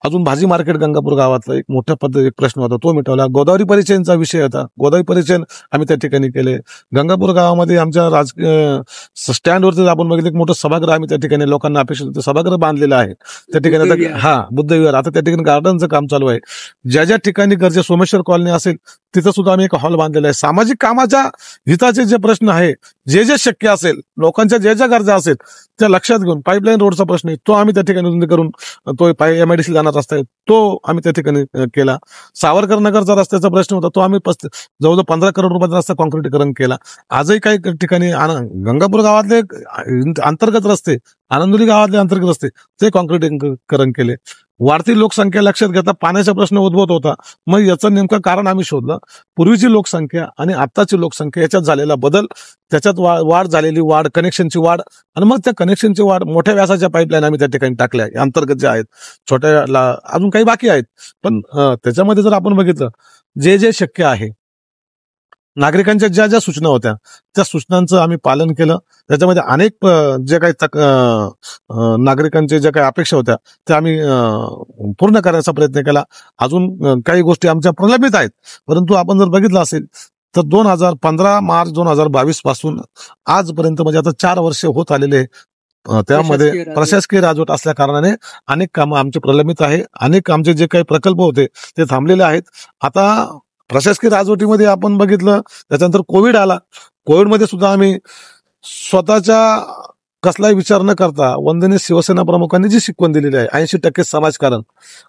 अजून भाजी मार्केट गंगापूर गावातला एक मोठ्या पद्धती प्रश्न होता, तो मिटवला. गोदावरी परिचयचा विषय होता, गोदावरी परिचय आम्ही त्या ठिकाणी केले. गंगापूर गावामध्ये आमच्या राजकीय स्टँडवरती आपण बघितलं एक मोठं सभागृह आम्ही त्या ठिकाणी लोकांना अपेक्षित होतं, सभागृह बांधलेलं आहे त्या ठिकाणी. आता बुद्धविहार, आता त्या ठिकाणी गार्डनचं काम चालू आहे. ज्या ज्या ठिकाणी गरजे सोमेश्वर कॉलनी असेल तिथं सुद्धा आम्ही एक हॉल बांधलेला आहे. सामाजिक कामाच्या हिताचे जे प्रश्न आहे, जे जे शक्य असेल, लोकांच्या ज्या ज्या गरजा असेल त्या लक्षात घेऊन पाईपलाईन रोडचा प्रश्न आहे तो आम्ही त्या ठिकाणी रुंदी करून तो एमआयडीसी जाणार रस्ता आहे तो आम्ही त्या ठिकाणी केला. सावरकर नगरचा रस्त्याचा प्रश्न होता तो आम्ही जवळजवळ 15 करोड रुपयाचा रस्ता कॉन्क्रिटीकरण केला. आजही काही ठिकाणी गंगापूर गावातले अंतर्गत रस्ते, आनंदोली गावातले अंतर्गत रस्ते ते कॉन्क्रिटीकरण केले. वाढती लोकसंख्या लक्षात घेता पाण्याचा प्रश्न उद्भवत होता. मग याचं नेमकं कारण आम्ही शोधलं. पूर्वीची लोकसंख्या आणि आत्ताची लोकसंख्या याच्यात झालेला बदल, त्याच्यात वाढ झालेली वाढ, कनेक्शनची वाढ आणि मग त्या कनेक्शनची वाढ, मोठ्या व्यासाच्या पाईपलाईन आम्ही त्या ठिकाणी टाकल्या अंतर्गत ज्या आहेत, छोट्या अजून काही बाकी आहेत. पण त्याच्यामध्ये जर आपण बघितलं जे जे शक्य आहे, नागरिकांच्या ज्या ज्या सूचना होत्या त्या सूचनांचं आम्ही पालन केलं. त्याच्यामध्ये अनेक जे काही नागरिकांच्या ज्या काही अपेक्षा होत्या त्या आम्ही पूर्ण करण्याचा प्रयत्न केला. अजून काही गोष्टी आमच्या प्रलंबित आहेत, परंतु आपण जर बघितलं असेल तर 15 मार्च 2022 पासून आजपर्यंत म्हणजे आता 4 वर्ष होत आलेले, त्यामध्ये प्रशासकीय राजवट असल्या कारणाने अनेक कामं आमचे प्रलंबित आहे. अनेक आमचे जे काही प्रकल्प होते ते थांबलेले आहेत. आता प्रशासकीय राजवटीमध्ये आपण बघितलं, त्याच्यानंतर कोविड आला. कोविडमध्ये सुद्धा आम्ही स्वतःच्या कसलाही विचार न करता वंदनीय शिवसेना प्रमुखांनी जी शिकवण दिलेली आहे 80% समाजकारण,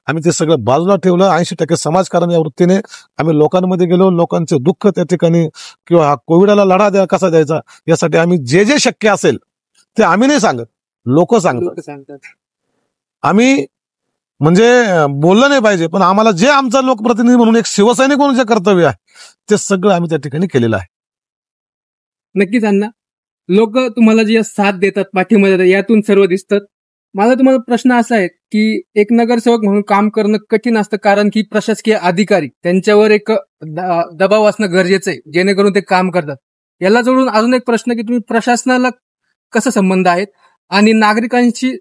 आम्ही ते सगळं बाजूला ठेवलं. 80% समाजकारण या वृत्तीने आम्ही लोकांमध्ये गेलो. लोकांचे दुःख त्या ठिकाणी किंवा कोविडला लढा कसा द्यायचा यासाठी आम्ही जे जे शक्य असेल ते आम्ही नाही सांगत, लोक सांगतात. आम्ही म्हणजे बोललं नाही पाहिजे, पण आम्हाला जे आमचा लोकप्रतिनिधी म्हणून एक शिवसैनिक म्हणून जे कर्तव्य आहे ते सगळं आम्ही त्या ठिकाणी केलेलं आहे. नक्कीच अण्णा, लोक तुम्हाला जे साथ देतात, पाठिंबा देतात, यातून सर्व दिसतात. माझा तुम्हाला प्रश्न असा आहे की एक नगरसेवक म्हणून काम करणं कठीण असतं, कारण की प्रशासकीय अधिकारी त्यांच्यावर एक दबाव असणं गरजेचं आहे जेणेकरून ते काम करतात. याला जोडून अजून एक प्रश्न की तुम्ही प्रशासनाला कसं संबंध आहेत आणि नागरिकांशी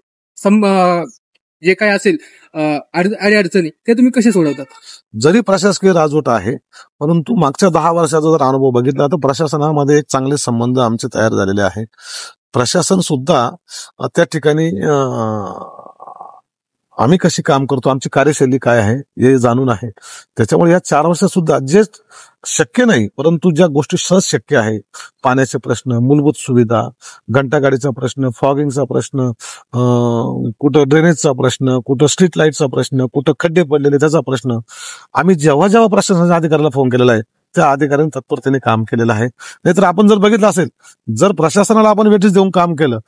जे काय असेल अडचणी ते तुम्ही कसे सोडवतात? जरी प्रशासकीय राजवट आहे, परंतु मागच्या 10 वर्षाचा जर अनुभव बघितला तर प्रशासनामध्ये एक चांगले संबंध आमचे तयार झालेले आहे. प्रशासन सुद्धा त्या ठिकाणी आम्ही कशी काम करतो, आमची कार्यशैली काय आहे हे जाणून आहे. त्याच्यामुळे या 4 वर्षात सुद्धा जे शक्य नाही परंतु ज्या गोष्टी सहज शक्य आहे, पाण्याचे प्रश्न, मूलभूत सुविधा, घंटागाडीचा प्रश्न, फॉगिंगचा प्रश्न, कुठं ड्रेनेजचा प्रश्न, कुठं स्ट्रीट लाईटचा प्रश्न, कुठं खड्डे पडलेले त्याचा प्रश्न, आम्ही जेव्हा जेव्हा प्रशासनाच्या अधिकाऱ्याला फोन केलेला आहे त्या अधिकाऱ्यांनी तत्परतेने काम केलेलं आहे. नाहीतर आपण जर बघितलं असेल, जर प्रशासनाला आपण वेटीस देऊन काम केलं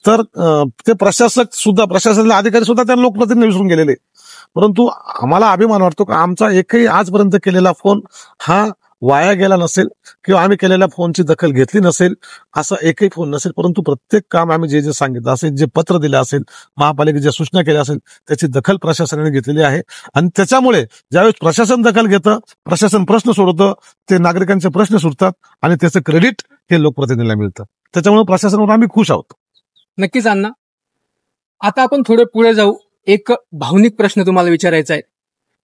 तर ते प्रशासनाचे अधिकारी सुद्धा त्या लोकप्रतिनिधी विसरून गेलेले. परंतु आम्हाला अभिमान वाटतो की आमचा एकही आजपर्यंत केलेला फोन हा वाया गेला नसेल किंवा आम्ही केलेल्या फोनची दखल घेतली नसेल, असा एकही फोन नसेल. परंतु प्रत्येक काम आम्ही जे जे सांगितलं असेल, जे पत्र दिलं असेल, महापालिकेच्या ज्या सूचना केल्या असेल त्याची दखल प्रशासनाने घेतलेली आहे. आणि त्याच्यामुळे ज्यावेळेस प्रशासन दखल घेतं, प्रशासन प्रश्न सोडवतं, ते नागरिकांचे प्रश्न सुटतात आणि त्याचं क्रेडिट हे लोकप्रतिनिधीला मिळतं. त्याच्यामुळे प्रशासनावर आम्ही खुश आहोत. नक्कीच अण्णा, आता आपण थोडे पुढे जाऊ. एक भावनिक प्रश्न तुम्हाला विचारायचा आहे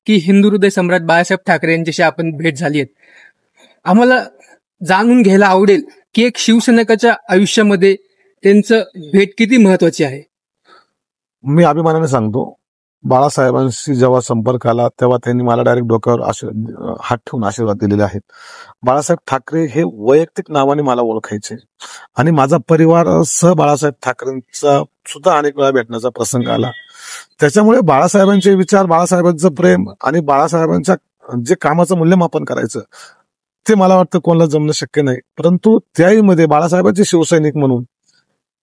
की हिंदू हृदय सम्राट बाळासाहेब ठाकरे यांच्याशी आपण भेट झाली आहे. आम्हाला जाणून घ्यायला आवडेल की एक शिवसैनिकाच्या आयुष्यामध्ये त्यांचं भेट किती महत्वाची आहे. मी अभिमानाने सांगतो, बाळासाहेबांशी जेव्हा संपर्क आला तेव्हा त्यांनी मला डायरेक्ट डोक्यावर हात ठेवून आशीर्वाद दिलेले आहेत. बाळासाहेब ठाकरे हे वैयक्तिक नावाने मला ओळखायचे आणि माझा परिवार सह बाळासाहेब ठाकरेंचा सुद्धा अनेक वेळा भेटण्याचा प्रसंग आला. त्याच्यामुळे बाळासाहेबांचे विचार, बाळासाहेबांचं प्रेम आणि बाळासाहेबांच्या जे कामाचं मूल्यमापन करायचं ते मला वाटतं कोणाला जमणं शक्य नाही. परंतु त्याही मध्ये बाळासाहेबांचे शिवसैनिक म्हणून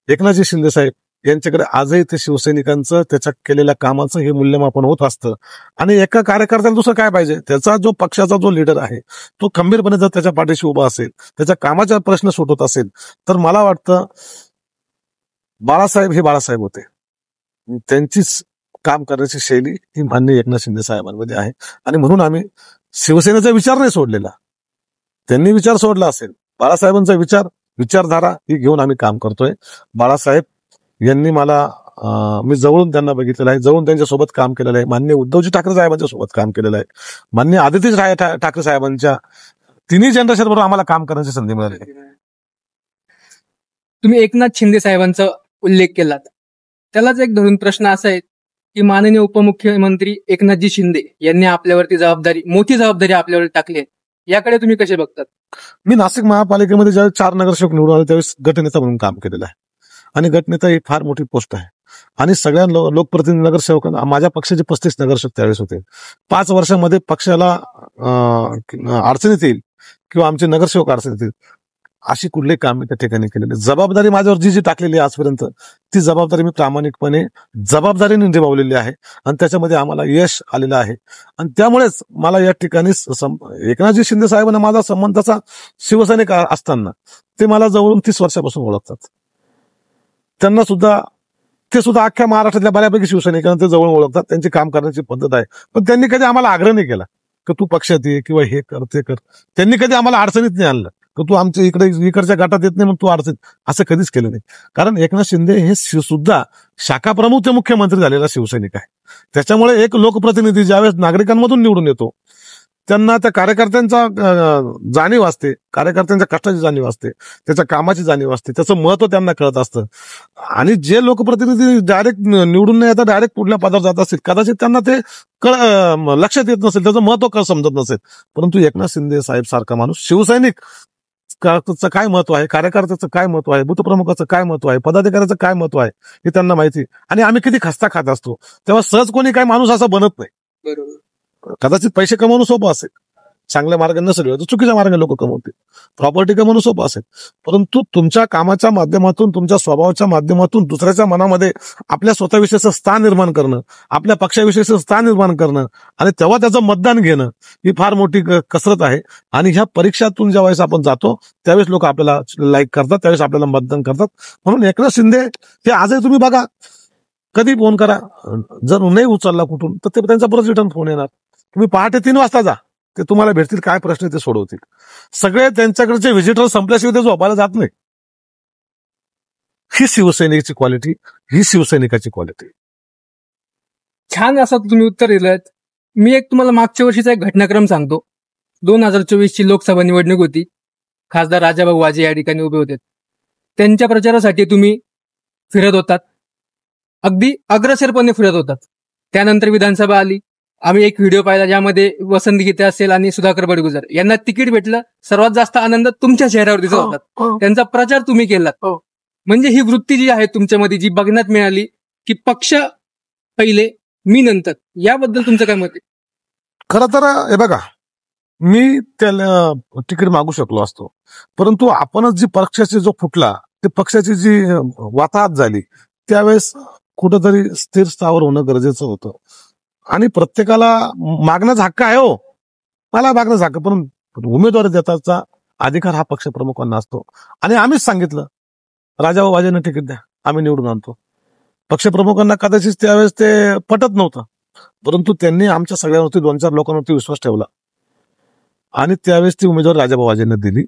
एकनाथजी शिंदे साहेब यांच्याकडे आजही ते शिवसैनिकांचं त्याच्या केलेल्या कामाचं हे मूल्यमापन होत असतं. आणि एका कार्यकर्त्याला दुसरं काय पाहिजे, त्याचा जो पक्षाचा जो लीडर आहे तो खंबीरपणे जर त्याच्या पाठीशी उभा असेल, त्याच्या कामाचा प्रश्न सुटत असेल, तर मला वाटतं बाळासाहेब हे बाळासाहेब होते. त्यांचीच काम करण्याची शैली ही माननीय एकनाथ शिंदे साहेबांमध्ये आहे. आणि म्हणून आम्ही शिवसेनेचा विचार नाही सोडलेला. त्यांनी विचार सोडला असेल, बाळासाहेबांचा विचारधारा ही घेऊन आम्ही काम करतोय. बाळासाहेब यांनी मी जवळून त्यांना बघितलेलं आहे, जवळून त्यांच्यासोबत काम केलेलं आहे. माननीय उद्धवजी ठाकरे साहेबांच्या सोबत काम केलेलं आहे. माननीय आदित्य ठाकरे साहेबांच्या तिन्ही जनरेशन बरोबर आम्हाला काम करण्याची संधी मिळाली. तुम्ही एकनाथ शिंदे साहेबांचा उल्लेख केलात, त्यालाच एक धरून प्रश्न असा आहे की माननीय उपमुख्यमंत्री एकनाथजी शिंदे यांनी आपल्यावरती मोठी जबाबदारी आपल्यावर टाकली आहे. याकडे तुम्ही कसे बघतात? मी नाशिक महापालिकेमध्ये ज्यावेळेस 4 नगरसेवक निवडून आले त्यावेळेस गटनेता म्हणून काम केलेलं आहे. आणि गटनेता ही फार मोठी पोस्ट आहे. आणि सगळ्या लोकप्रतिनिधी नगरसेवकांना, माझ्या पक्षाचे 35 नगरसेवक त्यावेळेस होते. 5 वर्षांमध्ये पक्षाला अडचणीत येईल किंवा आमचे नगरसेवक अडचणीत येईल अशी कुठलेही काम मी त्या ठिकाणी केलेली. जबाबदारी माझ्यावर जी टाकलेली आहे आजपर्यंत, ती जबाबदारी मी प्रामाणिकपणे जबाबदारीने निभावलेली आहे. आणि त्याच्यामध्ये आम्हाला यश आलेलं आहे. आणि त्यामुळेच मला या ठिकाणी एकनाथजी शिंदे साहेबांना माझा संबंध तसा शिवसैनिक असताना ते मला जवळून 30 वर्षापासून ओळखतात. ते सुद्धा अख्ख्या महाराष्ट्रातल्या बऱ्यापैकी शिवसैनिकांना ते जवळ ओळखतात. त्यांची काम करण्याची पद्धत आहे. पण त्यांनी कधी आम्हाला आग्रह नाही केला की तू पक्षात ये किंवा हे कर ते कर. त्यांनी कधी आम्हाला अडचणीत नाही आणलं की तू आमच्या इकडच्या गटात येत नाही मग तू अडचणीत, असं कधीच केलं नाही. कारण एकनाथ शिंदे हे सुद्धा शाखा प्रमुख ते मुख्यमंत्री झालेला शिवसैनिक आहे. त्याच्यामुळे एक लोकप्रतिनिधी ज्यावेळेस नागरिकांमधून निवडून येतो त्यांना त्या कार्यकर्त्यांचा जाणीव असते, कार्यकर्त्यांच्या कष्टाची जाणीव असते, त्याच्या कामाची जाणीव असते, त्याचं महत्व त्यांना कळत असतं. आणि जे लोकप्रतिनिधी डायरेक्ट निवडून नाही येतात, डायरेक्ट पुढल्या पदावर जात असतील, कदाचित त्यांना ते लक्षात येत नसेल, त्याचं महत्व समजत नसेल. परंतु एकनाथ शिंदे साहेब सारखा माणूस, शिवसैनिक काय महत्व आहे, कार्यकर्त्याचं काय महत्व आहे, बूथप्रमुखाचं काय महत्व आहे, पदाधिकाऱ्याचं काय महत्व आहे हे त्यांना माहिती. आणि आम्ही किती खस्ता खात असतो तेव्हा सहज कोणी काय माणूस असा बनत नाही. बरोबर. कदाचित पैसे कमवणं सोपं असेल, चांगल्या मार्गाने नसेल तर चुकीच्या मार्गाने लोक कमवतील, प्रॉपर्टी कमवणं सोपं असेल. परंतु तुमच्या कामाच्या माध्यमातून, तुमच्या स्वभावाच्या माध्यमातून दुसऱ्याच्या मनामध्ये आपल्या स्वतःविषयीचं स्थान निर्माण करणं, आपल्या पक्षाविषयीचं स्थान निर्माण करणं आणि तेव्हा त्याचं मतदान घेणं ही फार मोठी कसरत आहे. आणि ह्या परीक्षातून ज्यावेळेस आपण जातो त्यावेळेस लोक आपल्याला लाईक करतात, त्यावेळेस आपल्याला मतदान करतात. म्हणून एकनाथ शिंदे हे आजही तुम्ही बघा, कधी फोन करा, जर नाही उचलला कुठून तर ते त्यांचा परत रिटर्न फोन येणार. तुम्ही पहाटे 3 वाजता जा, ते तुम्हाला भेटतील, काय प्रश्न ते सोडवतील. सगळे त्यांच्याकडचे व्हिजिटर संपल्याशिवाय ते झोपायला जात नाही. ही शिवसैनिकाची क्वालिटी, ही शिवसैनिकाची क्वालिटी. छान असं तुम्ही उत्तर दिलं. मी तुम्हाला मागच्या वर्षीचा एक घटनाक्रम सांगतो. 2024 ची लोकसभा निवडणूक होती. खासदार राजाभाऊ वाजे या ठिकाणी उभे होते. त्यांच्या प्रचारासाठी तुम्ही फिरत होतात, अगदी अग्रसरपणे फिरत होतात. त्यानंतर विधानसभा आली. आम्ही एक व्हिडिओ पाहिला ज्यामध्ये वसंत गीते असेल आणि सुधाकर बडगुजर यांना तिकीट भेटलं. सर्वात जास्त आनंद तुमच्या चेहऱ्यावर दिसत होता. त्यांचा प्रचार तुम्ही केलात. म्हणजे ही वृत्ती जी आहे तुमच्यामध्ये, जी बघण्यात मिळाली की पक्ष पहिले मी नंतर, याबद्दल तुमचं काय मत आहे? खरं तर हे बघा, मी त्याला तिकीट मागू शकलो असतो, परंतु आपणच जी पक्षाची जो फुटला, ते पक्षाची जी वाताहत झाली, त्यावेळेस कुठंतरी स्थिर स्थावर होणं गरजेचं होतं. आणि प्रत्येकाला मागण्याचा हक्क आहे, हो, मला मागण्याचा हक्क, पण उमेदवारी देण्याचा अधिकार हा पक्षप्रमुखांना असतो. आणि आम्हीच सांगितलं राजाभाऊ वाजेंना तिकीट द्या, आम्ही निवडून आणतो. पक्षप्रमुखांना कदाचित त्यावेळेस ते पटत नव्हतं, परंतु त्यांनी आमच्या सगळ्यांवरती 2-4 लोकांवरती विश्वास ठेवला आणि त्यावेळेस ती उमेदवारी राजाभाऊ वाजेंना दिली.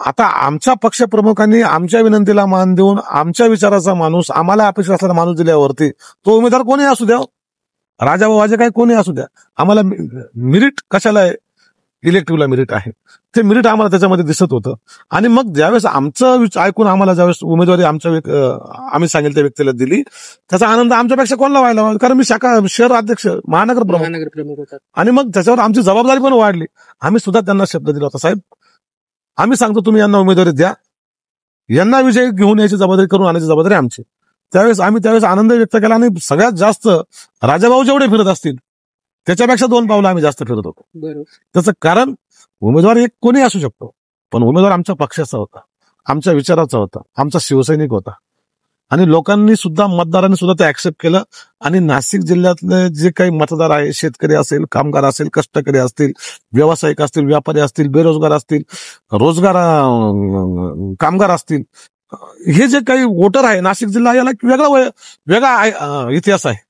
आता आमच्या पक्षप्रमुखांनी आमच्या विनंतीला मान देऊन आमच्या विचाराचा माणूस, आम्हाला अपेक्षा असलेला माणूस दिल्यावरती तो उमेदवार कोणी असू द्या, राजाभाऊ वाजे काय कोणी असू द्या, आम्हाला मेरिट कशाला आहे, इलेक्टिव्हला मेरिट आहे, ते मेरिट आम्हाला त्याच्यामध्ये दिसत होतं. आणि मग ज्यावेळेस आमचं ऐकून आम्हाला ज्यावेळेस उमेदवारी आम्ही सांगेल त्या व्यक्तीला दिली, त्याचा आनंद आमच्यापेक्षा कोणाला व्हायला, कारण मी शहर अध्यक्ष, महानगर प्रमुख होता. आणि मग त्याच्यावर आमची जबाबदारी पण वाढली. आम्ही सुद्धा त्यांना शब्द दिला होता, साहेब आम्ही सांगतो तुम्ही यांना उमेदवारी द्या, यांना विजय घेऊन यायची जबाबदारी, करून आणायची जबाबदारी आमची. त्यावेळेस आनंद व्यक्त केला. आणि सगळ्यात जास्त राजाभाऊ जेवढे फिरत असतील त्याच्यापेक्षा 2 पावलं आम्ही जास्त फिरत होतो. त्याचं कारण उमेदवार एक कोणी असू शकतो, पण उमेदवार आमच्या पक्षाचा होता, आमच्या विचाराचा होता, आमचा शिवसैनिक होता. आणि लोकांनी सुद्धा, मतदारांनी सुद्धा ते ऍक्सेप्ट केलं. आणि नाशिक जिल्ह्यातले जे काही मतदार आहे, शेतकरी असेल, कामगार असेल, कष्टकरी असतील, व्यावसायिक असतील, व्यापारी असतील, बेरोजगार असतील, कामगार असतील, हे जे काही वोटर आहे, नाशिक जिल्हा याला एक वेगळा इतिहास आहे.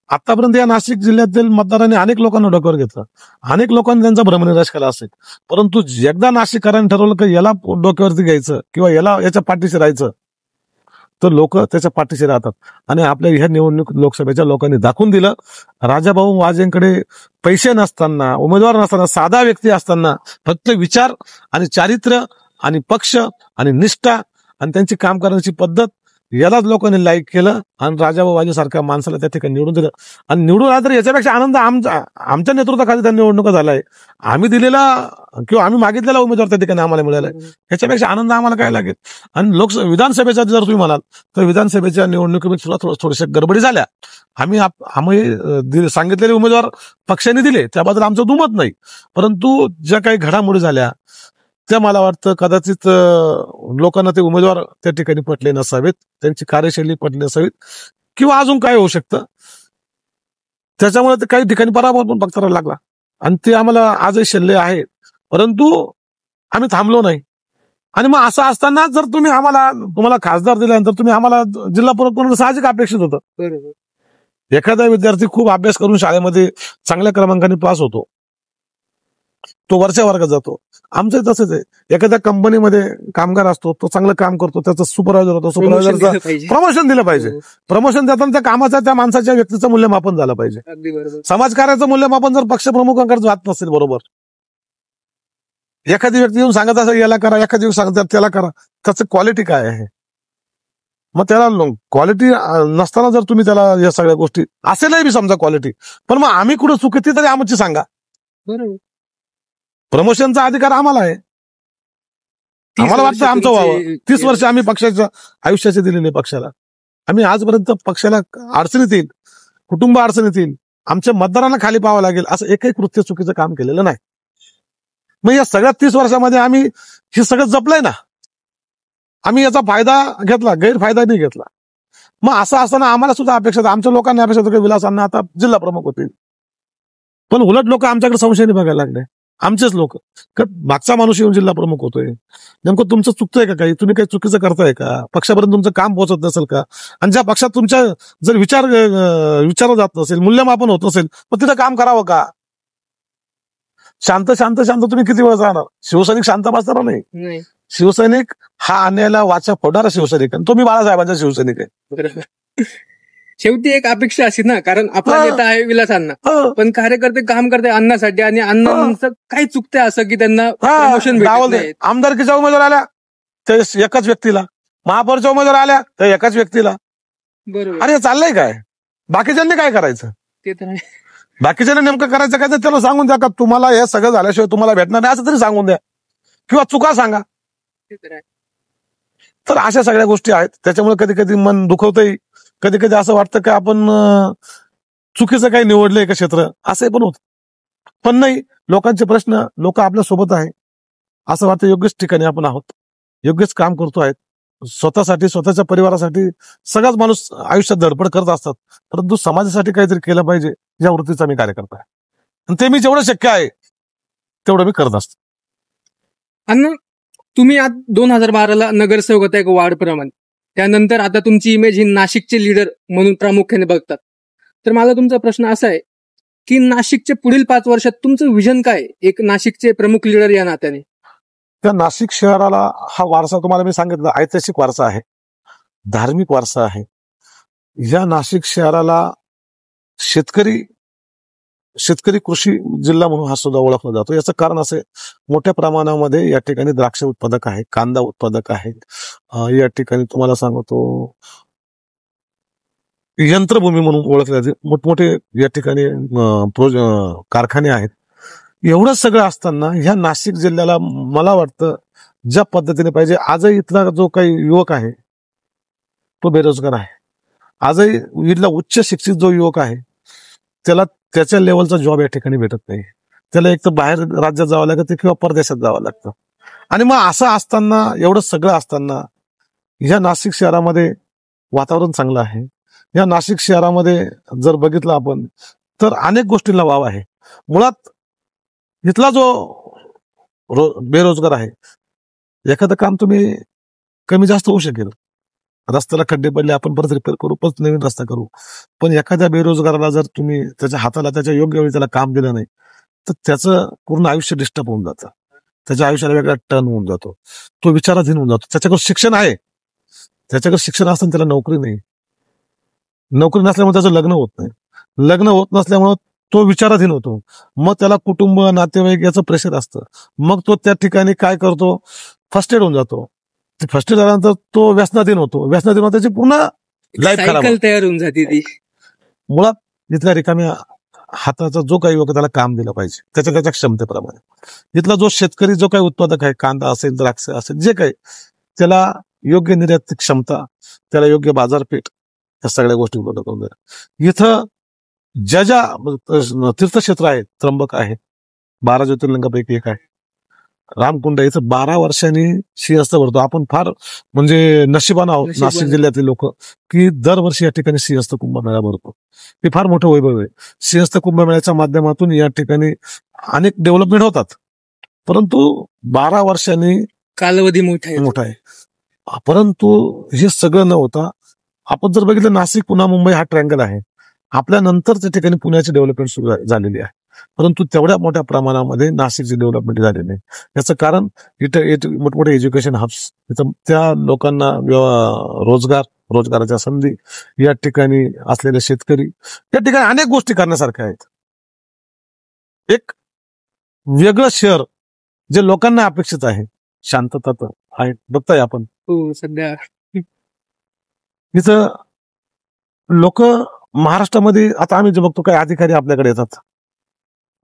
आतापर्यंत या नाशिक जिल्ह्यातील मतदारांनी अनेक लोकांना डोक्यावर घेतलं, अनेक लोकांनी त्यांचा भ्रमनिराश केला असेल, परंतु एकदा नाशिककरांनी ठरवलं की याला डोक्यावरती घ्यायचं किंवा याच्या पाठीशी राहायचं, तर लोक त्याच्या पाठीशी राहतात. आणि आपल्या ह्या निवडणूक लोकसभेच्या लोकांनी दाखवून दिलं. राजाभाऊ वाजेंकडे पैसे नसताना, उमेदवार नसताना, साधा व्यक्ती असताना फक्त विचार आणि चारित्र्य आणि पक्ष आणि निष्ठा आणि त्यांची काम करण्याची पद्धत यालाच लोकांनी लाईक केलं आणि राजाभाऊ वाजे सारख्या माणसाला त्या ठिकाणी निवडून दिलं. आणि निवडून आला तर याच्यापेक्षा आनंद आमच्या नेतृत्वाखाली त्या निवडणुका झालाय. आम्ही दिलेला किंवा आम्ही मागितलेला उमेदवार त्या ठिकाणी आम्हाला मिळाला, ह्याच्यापेक्षा आनंद आम्हाला काय लागेल. आणि विधानसभेचा जर तुम्ही म्हणाल तर विधानसभेच्या निवडणुकीमध्ये सुद्धा थोड्याशा गडबडी झाल्या. आम्ही सांगितलेले उमेदवार पक्षाने दिले, त्याबद्दल आमचं दुमत नाही, परंतु ज्या काही घडामोडी झाल्या त्या मला वाटतं कदाचित लोकांना ते उमेदवार त्या ठिकाणी पटले नसावेत, त्यांची कार्यशैली पटली नसावीत किंवा अजून काय होऊ शकतं. त्याच्यामुळे ते काही ठिकाणी पराभव पण पत्करायला लागला आणि ते आम्हाला आजही शिल्ले आहे, परंतु आम्ही थांबलो नाही. आणि मग असं असताना जर तुम्हाला खासदार दिल्यानंतर तुम्ही आम्हाला जिल्हा पुरवठा साहजिक अपेक्षित होतं. एखादा विद्यार्थी खूप अभ्यास करून शाळेमध्ये चांगल्या क्रमांकाने पास होतो, तो वरच्या वर्गात जातो. आमचं तसंच आहे. एखाद्या कंपनीमध्ये कामगार असतो, तो चांगलं काम करतो, त्याचा सुपरवायझर होतो, सुपरवायझरचा प्रमोशन दिलं पाहिजे. प्रमोशन देताना त्या कामाचा, त्या माणसाच्या व्यक्तीचं मूल्यमापन झालं पाहिजे. समाजकार्याचं मूल्यमापन जर पक्षप्रमुखांकडे जात नसेल बरोबर, एखादी व्यक्ती येऊन सांगत असं याला करा, एखादी व्यक्ती सांगतात त्याला करा, त्याचं क्वालिटी काय आहे. मग त्याला क्वालिटी नसताना जर तुम्ही त्याला या सगळ्या गोष्टी असेलही बी समजा क्वालिटी, पण मग आम्ही कुठं चुकीची तरी आमची सांगा. बरोबर, प्रमोशनचा अधिकार आम्हाला आहे. आम्हाला वाटतं आमचं व्हावं. 30 वर्ष आम्ही पक्षाच्या आयुष्याचे दिलेले पक्षाला. आम्ही आजपर्यंत पक्षाला अडचणीत येईल, कुटुंब अडचणीत येईल, आमच्या मतदारांना खाली पाहावं लागेल असं एकही कृत्य चुकीचं काम केलेलं नाही. मग या सगळ्या 30 वर्षामध्ये आम्ही हे सगळं जपलंय ना. आम्ही याचा फायदा घेतला, गैरफायदा नाही घेतला. मग असं असताना आम्हाला सुद्धा अपेक्षा, आमच्या लोकांना अपेक्षा होतं की विलासांना आता जिल्हा प्रमुख होतील, पण उलट लोक आमच्याकडे संशयाने बघायला लागले. आमचेच लोक, मागचा माणूस येऊन जिल्हा प्रमुख होतोय, नेमकं तुमचं चुकतंय का काही, तुम्ही काही चुकीचं करताय का, पक्षापर्यंत तुमचं काम पोहोचत नसेल का, आणि ज्या पक्षात तुमच्या जर विचारलं जात नसेल, मूल्यमापन होत नसेल, मग तिथं काम करावं का. शांत शांत शांत तुम्ही किती वेळ जाणार. शिवसैनिक शांत बसणार नाही. शिवसैनिक हा अन्यायाला वाचा फोडणारा शिवसैनिक, आणि तो मी बाळासाहेबांचा शिवसैनिक आहे. शेवटी एक अपेक्षा अशी ना, कारण आपला नेता आहे विलासांना, पण कार्यकर्ते काम करते अन्नासाठी, आणि अण्णांचं काही चुकतंय असं की त्यांना प्रमोशन भेटत नाही. आमदारकीच्या उमेदवार आल्या ते एकाच व्यक्तीला, महापौरच्या उमेदवार आल्या तर एकाच व्यक्तीला. बरोबर. अरे चाललंय काय, बाकीच्यांनी काय करायचं ते तर आहे. बाकीच्यांनी नेमकं करायचं काय तर त्याला सांगून द्या का तुम्हाला हे सगळं झाल्याशिवाय तुम्हाला भेटणार नाही, असं तरी सांगून द्या, किंवा चुका सांगा. ते तर आहे. तर अशा सगळ्या गोष्टी आहेत. त्याच्यामुळे कधी कधी मन दुखवतंय, कधी कधी असं वाटतं की आपण चुकीचं काही निवडलंय का क्षेत्र, असं पण होत. पण नाही, लोकांचे प्रश्न, लोक आपल्या सोबत आहे असं वाटतं. योग्यच ठिकाणी आपण आहोत, योग्यच काम करतो आहेत. स्वतःसाठी, स्वतःच्या परिवारासाठी सगळाच माणूस आयुष्यात धडपड करत असतात, परंतु समाजासाठी काहीतरी केलं पाहिजे या वृत्तीचा मी कार्यकर्ता आहे, आणि ते मी जेवढं शक्य आहे तेवढं मी करत असतो. आणि तुम्ही आज 2012ला नगरसेवक होता एक वार्ड प्रमाणे, त्यानंतर आता तुमची इमेज ही नाशिकचे लीडर म्हणून प्रामुख्याने बघतात. तर मला तुमचा प्रश्न असा आहे की नाशिकचे पुढील 5 वर्षात तुमचं विजन काय, एक नाशिकचे प्रमुख लीडर या नात्याने. त्या नाशिक शहराला हा वारसा तुम्हाला मी सांगितलं, ऐतिहासिक वारसा आहे, धार्मिक वारसा आहे. या नाशिक शहराला शेतकरी कृषी जिल्हा म्हणून हा सुद्धा ओळखला जातो. याचं कारण असे, मोठ्या प्रमाणामध्ये या ठिकाणी द्राक्ष उत्पादक आहेत, कांदा उत्पादक आहेत, या ठिकाणी तुम्हाला सांगतो यंत्रभूमी म्हणून ओळखले जाते, मोठमोठे या ठिकाणी कारखाने आहेत. एवढं सगळं असताना ह्या नाशिक जिल्ह्याला मला वाटतं ज्या पद्धतीने पाहिजे, आजही इथला जो काही युवक आहे तो बेरोजगार आहे. आजही इथला उच्च शिक्षित जो युवक आहे त्याला त्याच्या लेवलचा जॉब या ठिकाणी भेटत नाही. त्याला एक तर बाहेर राज्यात जावं लागतं किंवा परदेशात जावं लागतं. आणि मग असं असताना, एवढं सगळं असताना ह्या नाशिक शहरामध्ये वातावरण चांगलं आहे. या नाशिक शहरामध्ये जर बघितलं आपण तर अनेक गोष्टींना वाव आहे. मुळात इथला जो बेरोजगार आहे, एखादं काम तुम्ही कमी जास्त होऊ शकेल, रस्त्याला खड्डे पडले आपण परत रिपेअर करू, परत नवीन रस्ता करू, पण एखाद्या बेरोजगाराला जर तुम्ही त्याच्या हाताला त्याच्या योग्य वेळी त्याला काम दिलं नाही तर त्याचं पूर्ण आयुष्य डिस्टर्ब होऊन जातं. त्याच्या आयुष्याला वेगळा टर्न होऊन जातो, तो विचाराधीन होऊन जातो. त्याच्याकडे शिक्षण आहे, त्याच्याकडे शिक्षण असताना त्याला नोकरी नाही, नोकरी नसल्यामुळे त्याचं लग्न होत नाही, लग्न होत नसल्यामुळे तो विचाराधीन होतो. मग त्याला कुटुंब नातेवाईक याचं प्रेशर असतं. मग तो त्या ठिकाणी काय करतो, फर्स्ट एड होऊन जातो. फर्स्ट एड झाल्यानंतर तो व्यसनाधीन होतो, व्यसनाधीन होतो, त्याची पूर्ण लाईफ खराब तयार होऊन जाते ती. मुळात इथल्या रिकाम्या हाताचा जो काही योग त्याला काम दिलं पाहिजे त्याच्या क्षमतेप्रमाणे. इथला जो शेतकरी जो काही उत्पादक आहे, कांदा असेल, द्राक्ष असेल, जे काही, त्याला योग्य निर्यात क्षमता, त्याला योग्य बाजारपेठ, या सगळ्या गोष्टी उपलब्ध करून देणार. इथं ज्या तीर्थक्षेत्र आहेत, त्र्यंबक आहे, 12 ज्योतिर्लिंगापैकी एक आहे, रामकुंड, इथं 12 वर्षांनी सिंहस्थ भरतो. आपण फार म्हणजे नशिबान आहोत नाशिक जिल्ह्यातले लोक की दरवर्षी या ठिकाणी सिंहस्थ कुंभमेळा भरतो. हे फार मोठं वैभव आहे. सिंहस्थ कुंभमेळ्याच्या माध्यमातून या ठिकाणी अनेक डेव्हलपमेंट होतात, परंतु 12 वर्षांनी कालावधी मोठा आहे. परंतु हे सगळं न होता आपण जर बघितलं, नाशिक पुणे मुंबई हा ट्रँगल आहे. आपल्यानंतर त्या ठिकाणी पुण्याची डेव्हलपमेंट सुरू झालेली आहे, परंतु तेवढ्या मोठ्या प्रमाणामध्ये नाशिकची डेव्हलपमेंट झालेली नाही. याचं कारण इथं मोठमोठे एज्युकेशन हब्स, इथं त्या लोकांना रोजगाराच्या संधी, या ठिकाणी असलेले शेतकरी, या ठिकाणी अनेक गोष्टी करण्यासारख्या आहेत. एक वेगळं शहर जे लोकांना अपेक्षित आहे, शांतता तर आहे, बघताय आपण सध्या इथं लोक महाराष्ट्रामध्ये. आता आम्ही जे बघतो काही अधिकारी आपल्याकडे येतात,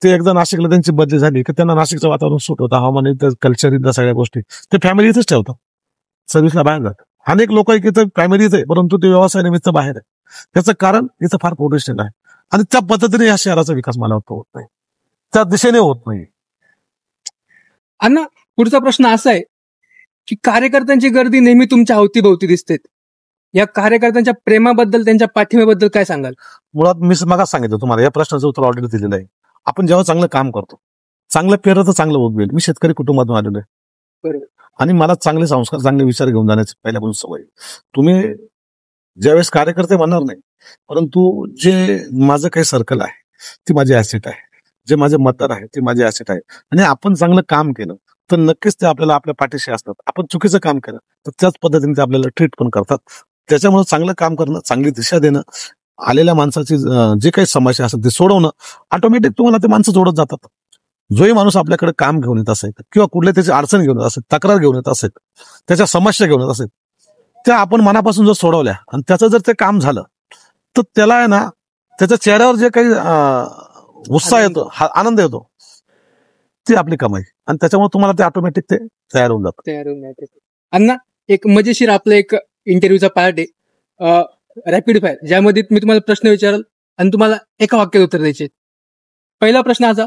ते एकदा नाशिकला त्यांची बदली झाली की त्यांना नाशिकचं वातावरण सूट होतं, हवामान इथं, कल्चर इथं, सगळ्या गोष्टी, ते फॅमिली इथंच ठेवतात, सर्व्हिसला बाहेर जातात. अनेक लोक इथं फॅमिलीच आहे, परंतु ते व्यवसाय निमित्त बाहेर आहे. त्याचं कारण इथं फार पोटेन्शियल आहे आणि त्या पद्धतीने या शहराचा विकास मला वाटतं होत नाही, त्या दिशेने होत नाही. अण्णा, पुढचा प्रश्न असा आहे की कार्यकर्त्यांची गर्दी नेहमी तुमच्या अवतीभोवती दिसते. या कार्यकर्त्यांच्या प्रेमाबद्दल, त्यांच्या पाठिंब्याबद्दल काय सांगाल? मुळात मी मगाच सांगितलं तुम्हाला, या प्रश्नाचं उत्तर ऑलरेडी दिलेलं आहे. आपण जेव्हा चांगलं काम करतो, चांगलं पेरलं तर चांगलं उगवेल. मी शेतकरी कुटुंबातून आलेलो आहे आणि मला चांगले संस्कार, चांगले विचार घेऊन जाण्याची पहिल्यापासून सवय. तुम्ही ज्यावेळेस कार्यकर्ते म्हणणार नाही, परंतु जे माझं काही सर्कल आहे ती माझी ऍसेट आहे, जे माझे मतदार आहे ते माझे ऍसेट आहे, आणि आपण चांगलं काम केलं तर नक्कीच ते आपल्याला आपल्या पाठीशी असतात. आपण चुकीचं काम केलं तर त्याच पद्धतीने ते आपल्याला ट्रीट पण करतात. त्याच्यामुळे चांगलं काम करणं, चांगली दिशा देणं, आलेल्या माणसाची जे काही समस्या असतात ते सोडवणं, ऑटोमॅटिक तुम्हाला ते माणसं जोडत जातात. जोही माणूस आपल्याकडे काम घेऊन येत असेल किंवा कुठल्या त्याची अडचण घेऊन येत असेल, तक्रार घेऊन येत असेल, त्याच्या समस्या घेऊन येत असेल, त्या आपण मनापासून जर सोडवल्या आणि त्याचं जर ते काम झालं तर त्याला आहे ना, त्याच्या चेहऱ्यावर जे काही उत्साह येतो, आनंद येतो, ती आपली कमाई, आणि त्याच्यामुळे तुम्हाला ते ऑटोमॅटिक ते तयार होऊन जातं. अण्णा, एक मजेशीर आपलं एक इंटरव्ह्यूचा पार्ट आहे, रॅपिड फायर, ज्यामध्ये मी तुम्हाला प्रश्न विचाराल आणि तुम्हाला एका वाक्यात उत्तर द्यायचे. पहिला प्रश्न असा,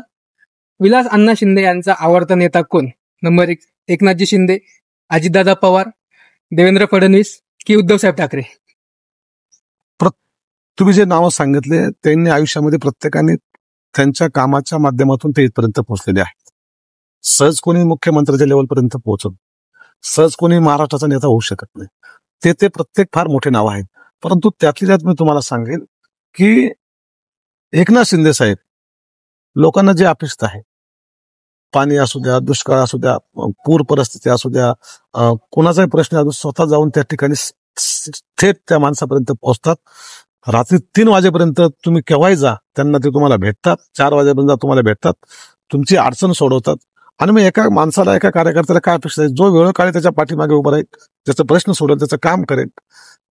विलास अण्णा शिंदे यांचा आवडता नेता कोण? नंबर 1, एकनाथजी शिंदे, अजितदादा पवार, देवेंद्र फडणवीस की उद्धवसाहेब ठाकरे? तुम्ही जे नावं सांगितले त्यांनी आयुष्यामध्ये प्रत्येकाने त्यांच्या कामाच्या माध्यमातून ते इथपर्यंत पोहोचलेले आहेत. सहज कोणी मुख्यमंत्र्याच्या लेवलपर्यंत पोहोचत, सहज कोणी महाराष्ट्राचा नेता होऊ शकत नाही. ते प्रत्येक फार मोठे नाव आहेत, परंतु त्यातली त्यात मी तुम्हाला सांगेल की एकनाथ शिंदे साहेब लोकांना जे अपेक्षित आहे, पाणी असू द्या, दुष्काळ असू द्या, पूर परिस्थिती असू द्या, कोणाचाही प्रश्न असू, स्वतः जाऊन त्या ठिकाणी थेट त्या माणसापर्यंत पोहोचतात. रात्री 3 वाजेपर्यंत तुम्ही केव्हाही जा, त्यांना ते तुम्हाला भेटतात. 4 वाजेपर्यंत तुम्हाला भेटतात, तुमची अडचण सोडवतात. आणि मग एका माणसाला, एका कार्यकर्त्याला काय अपेक्षा आहे, जो वेळोकाळी त्याच्या पाठीमागे उभा राहील, त्याचा प्रश्न सोडेल, त्याचं काम करेल,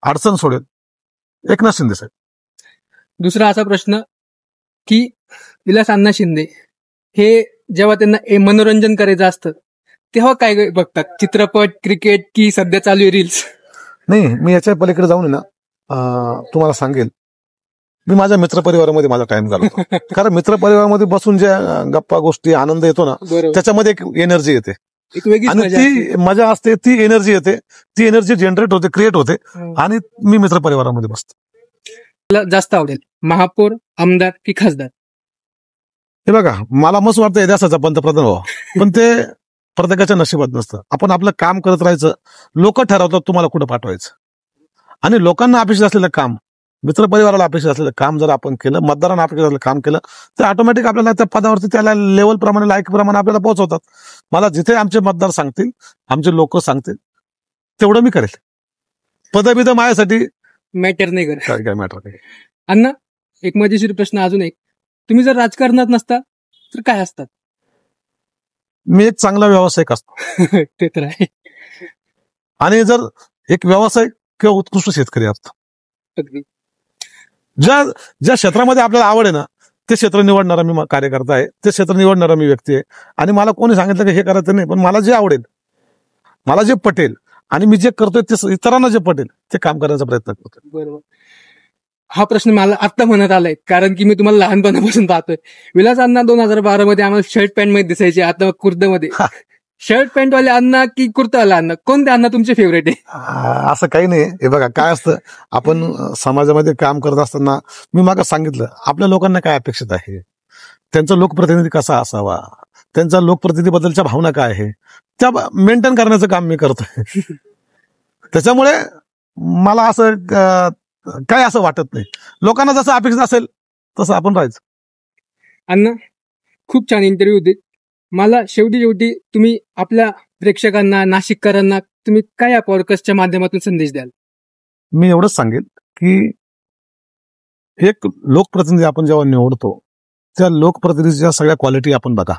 अडचण सोडेल, एकनाथ शिंदे साहेब. दुसरा असा प्रश्न की विलास अण्णा शिंदे हे जेव्हा त्यांना मनोरंजन करायचं असतं तेव्हा काय बघतात? चित्रपट, क्रिकेट की सध्या चालू आहे रील्स? नाही, मी याच्या पलीकडे जाऊन ना तुम्हाला सांगेल, मी माझ्या मित्रपरिवारामध्ये माझा टाइम घालवतो. कारण मित्रपरिवारामध्ये बसून ज्या गप्पा गोष्टी, आनंद येतो ना, त्याच्यामध्ये एक एनर्जी येते. एक वेगळीच आणि मजा ती मजा असते, ती एनर्जी येते, ती एनर्जी जनरेट होते, क्रिएट होते असते. आणि मी मित्र परिवारामध्ये बसतो. मला जास्त आवडेल महापौर, आमदार की खासदार? हे बघा, मला मस्त वाटतं इतिहासाचा पंतप्रधान व्हावा, पण ते प्रत्येकाच्या नशिबात नसतं. आपण आपलं काम करत राहायचं, लोक ठरवतात तुम्हाला कुठं पाठवायचं. आणि लोकांना अपेक्षित असलेलं काम, मित्रपरिवाराला अपेक्षित असलेलं काम जर आपण केलं, मतदारांना अपेक्षित असलेलं काम केलं, तर ऑटोमॅटिक आपल्याला त्या पदावरती, त्याला लेवल प्रमाणे, लायक प्रमाणे आपल्याला पोहोचवतात. मला जिथे आमचे मतदार सांगतील, आमचे लोक सांगतील, तेवढं मी करेल. पदबिद माझ्यासाठी मॅटर नाही करत. काय मॅटर नाही. अण्णा, एक मजेशीर प्रश्न अजून एक. तुम्ही जर राजकारणात नसता तर काय असतात? मी एक चांगला व्यावसायिक असतो. ते तर आहे. आणि जर एक व्यावसायिक किंवा उत्कृष्ट शेतकरी असतो. अगदी. ज्या ज्या क्षेत्रामध्ये आपल्याला आवड आहे ना, ते क्षेत्र निवडणारा मी कार्यकर्ता आहे, ते क्षेत्र निवडणारा मी व्यक्ती आहे. आणि मला कोणी सांगितलं की हे करायचं नाही, पण मला जे आवडेल, मला जे पटेल आणि मी जे करतोय ते इतरांना जे पटेल ते काम करण्याचा प्रयत्न करतो. बरोबर. हा प्रश्न मला आत्ता म्हणत आलाय, कारण की मी तुम्हाला लहानपणापासून पाहतोय. विलास अण्णा 2012 मध्ये आम्हाला शर्ट पॅन्ट मध्ये दिसायचे, आता कुर्तामध्ये. शर्ट पॅन्ट वाले अण्णा की कुर्तावाला अण्णा, कोणते अण्णा तुमचे फेवरेट आहे? असं काही नाही. हे बघा, काय असतं, आपण समाजामध्ये काम करत असताना मी मागं सांगितलं, आपल्या लोकांना काय अपेक्षित आहे, त्यांचा लोकप्रतिनिधी कसा असावा, त्यांचा लोकप्रतिनिधीबद्दलच्या भावना काय आहे, त्या मेंटेन करण्याचं काम मी करतोय. त्याच्यामुळे मला असं काय असं वाटत नाही. लोकांना जसं अपेक्षित असेल तसं आपण राहायचं. अण्णा, खूप छान इंटरव्ह्यू होते. मला शेवटी तुम्ही आपल्या प्रेक्षकांना, नाशिककरांना तुम्ही काय या पॉडकास्टच्या माध्यमातून संदेश द्याल? मी एवढंच सांगेल की एक लोकप्रतिनिधी आपण जेव्हा निवडतो, त्या लोकप्रतिनिधीच्या सगळ्या क्वालिटी आपण बघा.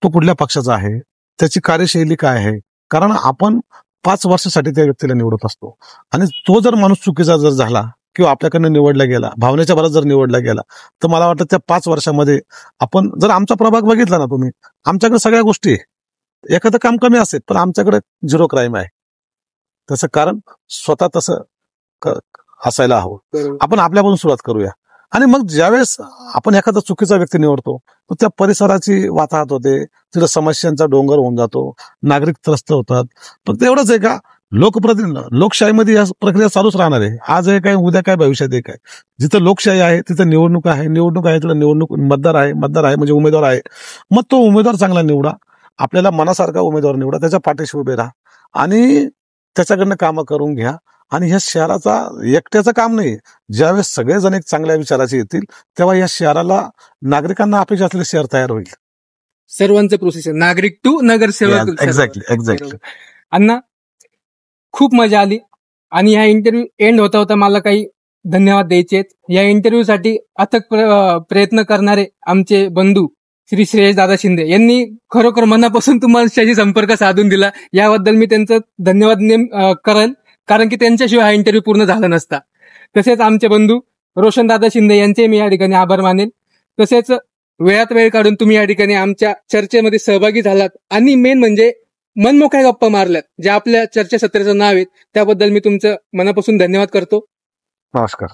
तो कुठल्या पक्षाचा आहे, त्याची कार्यशैली काय आहे. कारण आपण 5 वर्षासाठी त्या व्यक्तीला निवडत असतो. आणि तो जर माणूस चुकीचा जर झाला किंवा आपल्याकडनं निवडला गेला, भावनेच्या भरात जर निवडला गेला, तर मला वाटतं त्या 5 वर्षामध्ये आपण जर आमचा प्रभाग बघितला ना तुम्ही, आमच्याकडे सगळ्या गोष्टी आहे. एखादं काम कमी असेल पण आमच्याकडे 0 क्राईम आहे. त्याचं कारण स्वतः तसं असायला हवं. आपण आपल्यापासून सुरुवात करूया. आणि मग ज्यावेळेस आपण एखादा चुकीचा व्यक्ती निवडतो, तर त्या परिसराची वाताहत होते, तिथं समस्यांचा डोंगर होऊन जातो, नागरिक त्रस्त होतात. फक्त एवढंच आहे का, लोकशाहीमध्ये या प्रक्रिया चालूच राहणार आहे. आज आहे काय, उद्या काय, भविष्यात आहे काय. जिथं लोकशाही आहे तिथं निवडणूक आहे, निवडणूक आहे तिथं निवडणूक, मतदार आहे म्हणजे उमेदवार आहे. मग तो उमेदवार चांगला निवडा, आपल्याला मनासारखा उमेदवार निवडा, त्याच्या पाठीशी उभे राहा आणि त्याच्याकडनं कामं करून घ्या. आणि ह्या शहराचा एकट्याचं काम नाही. ज्यावेळेस सगळेजण एक चांगल्या विचाराचे येतील, तेव्हा या शहराला, नागरिकांना अपेक्षा असलेले शहर तयार होईल. सर्वांचं प्रोसेस, नागरिक टू नगरसेवक. एक्झॅक्टली. अण्णा, खूप मजा आली. आणि हा इंटरव्ह्यू एंड होता होता मला काही धन्यवाद द्यायचे आहेत. या इंटरव्ह्यूसाठी अथक प्रयत्न करणारे आमचे बंधू श्री श्रेयस दादा शिंदे यांनी खरोखर मनापासून तुमच्याशी संपर्क साधून दिला, याबद्दल मी त्यांचं धन्यवाद करेन, कारण की त्यांच्याशिवाय हा इंटरव्ह्यू पूर्ण झाला नसता. तसेच आमचे बंधू रोशन दादा शिंदे यांचे मी या ठिकाणी आभार मानेल. तसेच वेळात वेळ काढून तुम्ही या ठिकाणी आमच्या चर्चेमध्ये सहभागी झालात आणि मेन म्हणजे मनमोकळ्या गप्पा मारल्यात, जे आपल्या चर्चासत्राचं नाव आहे, त्याबद्दल मी तुमचं मनापासून धन्यवाद करतो. नमस्कार.